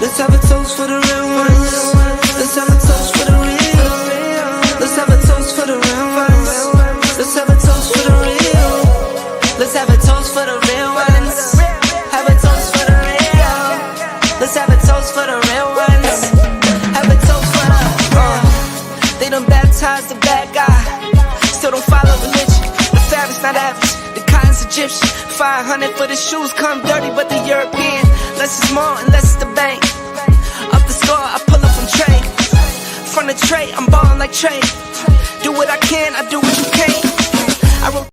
Let's have a toast for the real ones. Let's have a toast for the real. Let's have a toast for the real ones. Let's have a toast for the real. Let's have a toast for the real ones. Have a toast for the real. Let's have a toast for the real ones. Have a toast for the they done baptized the bad guy. Still don't follow religion. The fabric's not average. The cotton's Egyptian. 500 for the shoes come dirty, but the European. Less is more and less is the bank. Up the score, I pull up from trade. From the tray, I'm ballin' like trade. Do what I can, I do what you can't. I wrote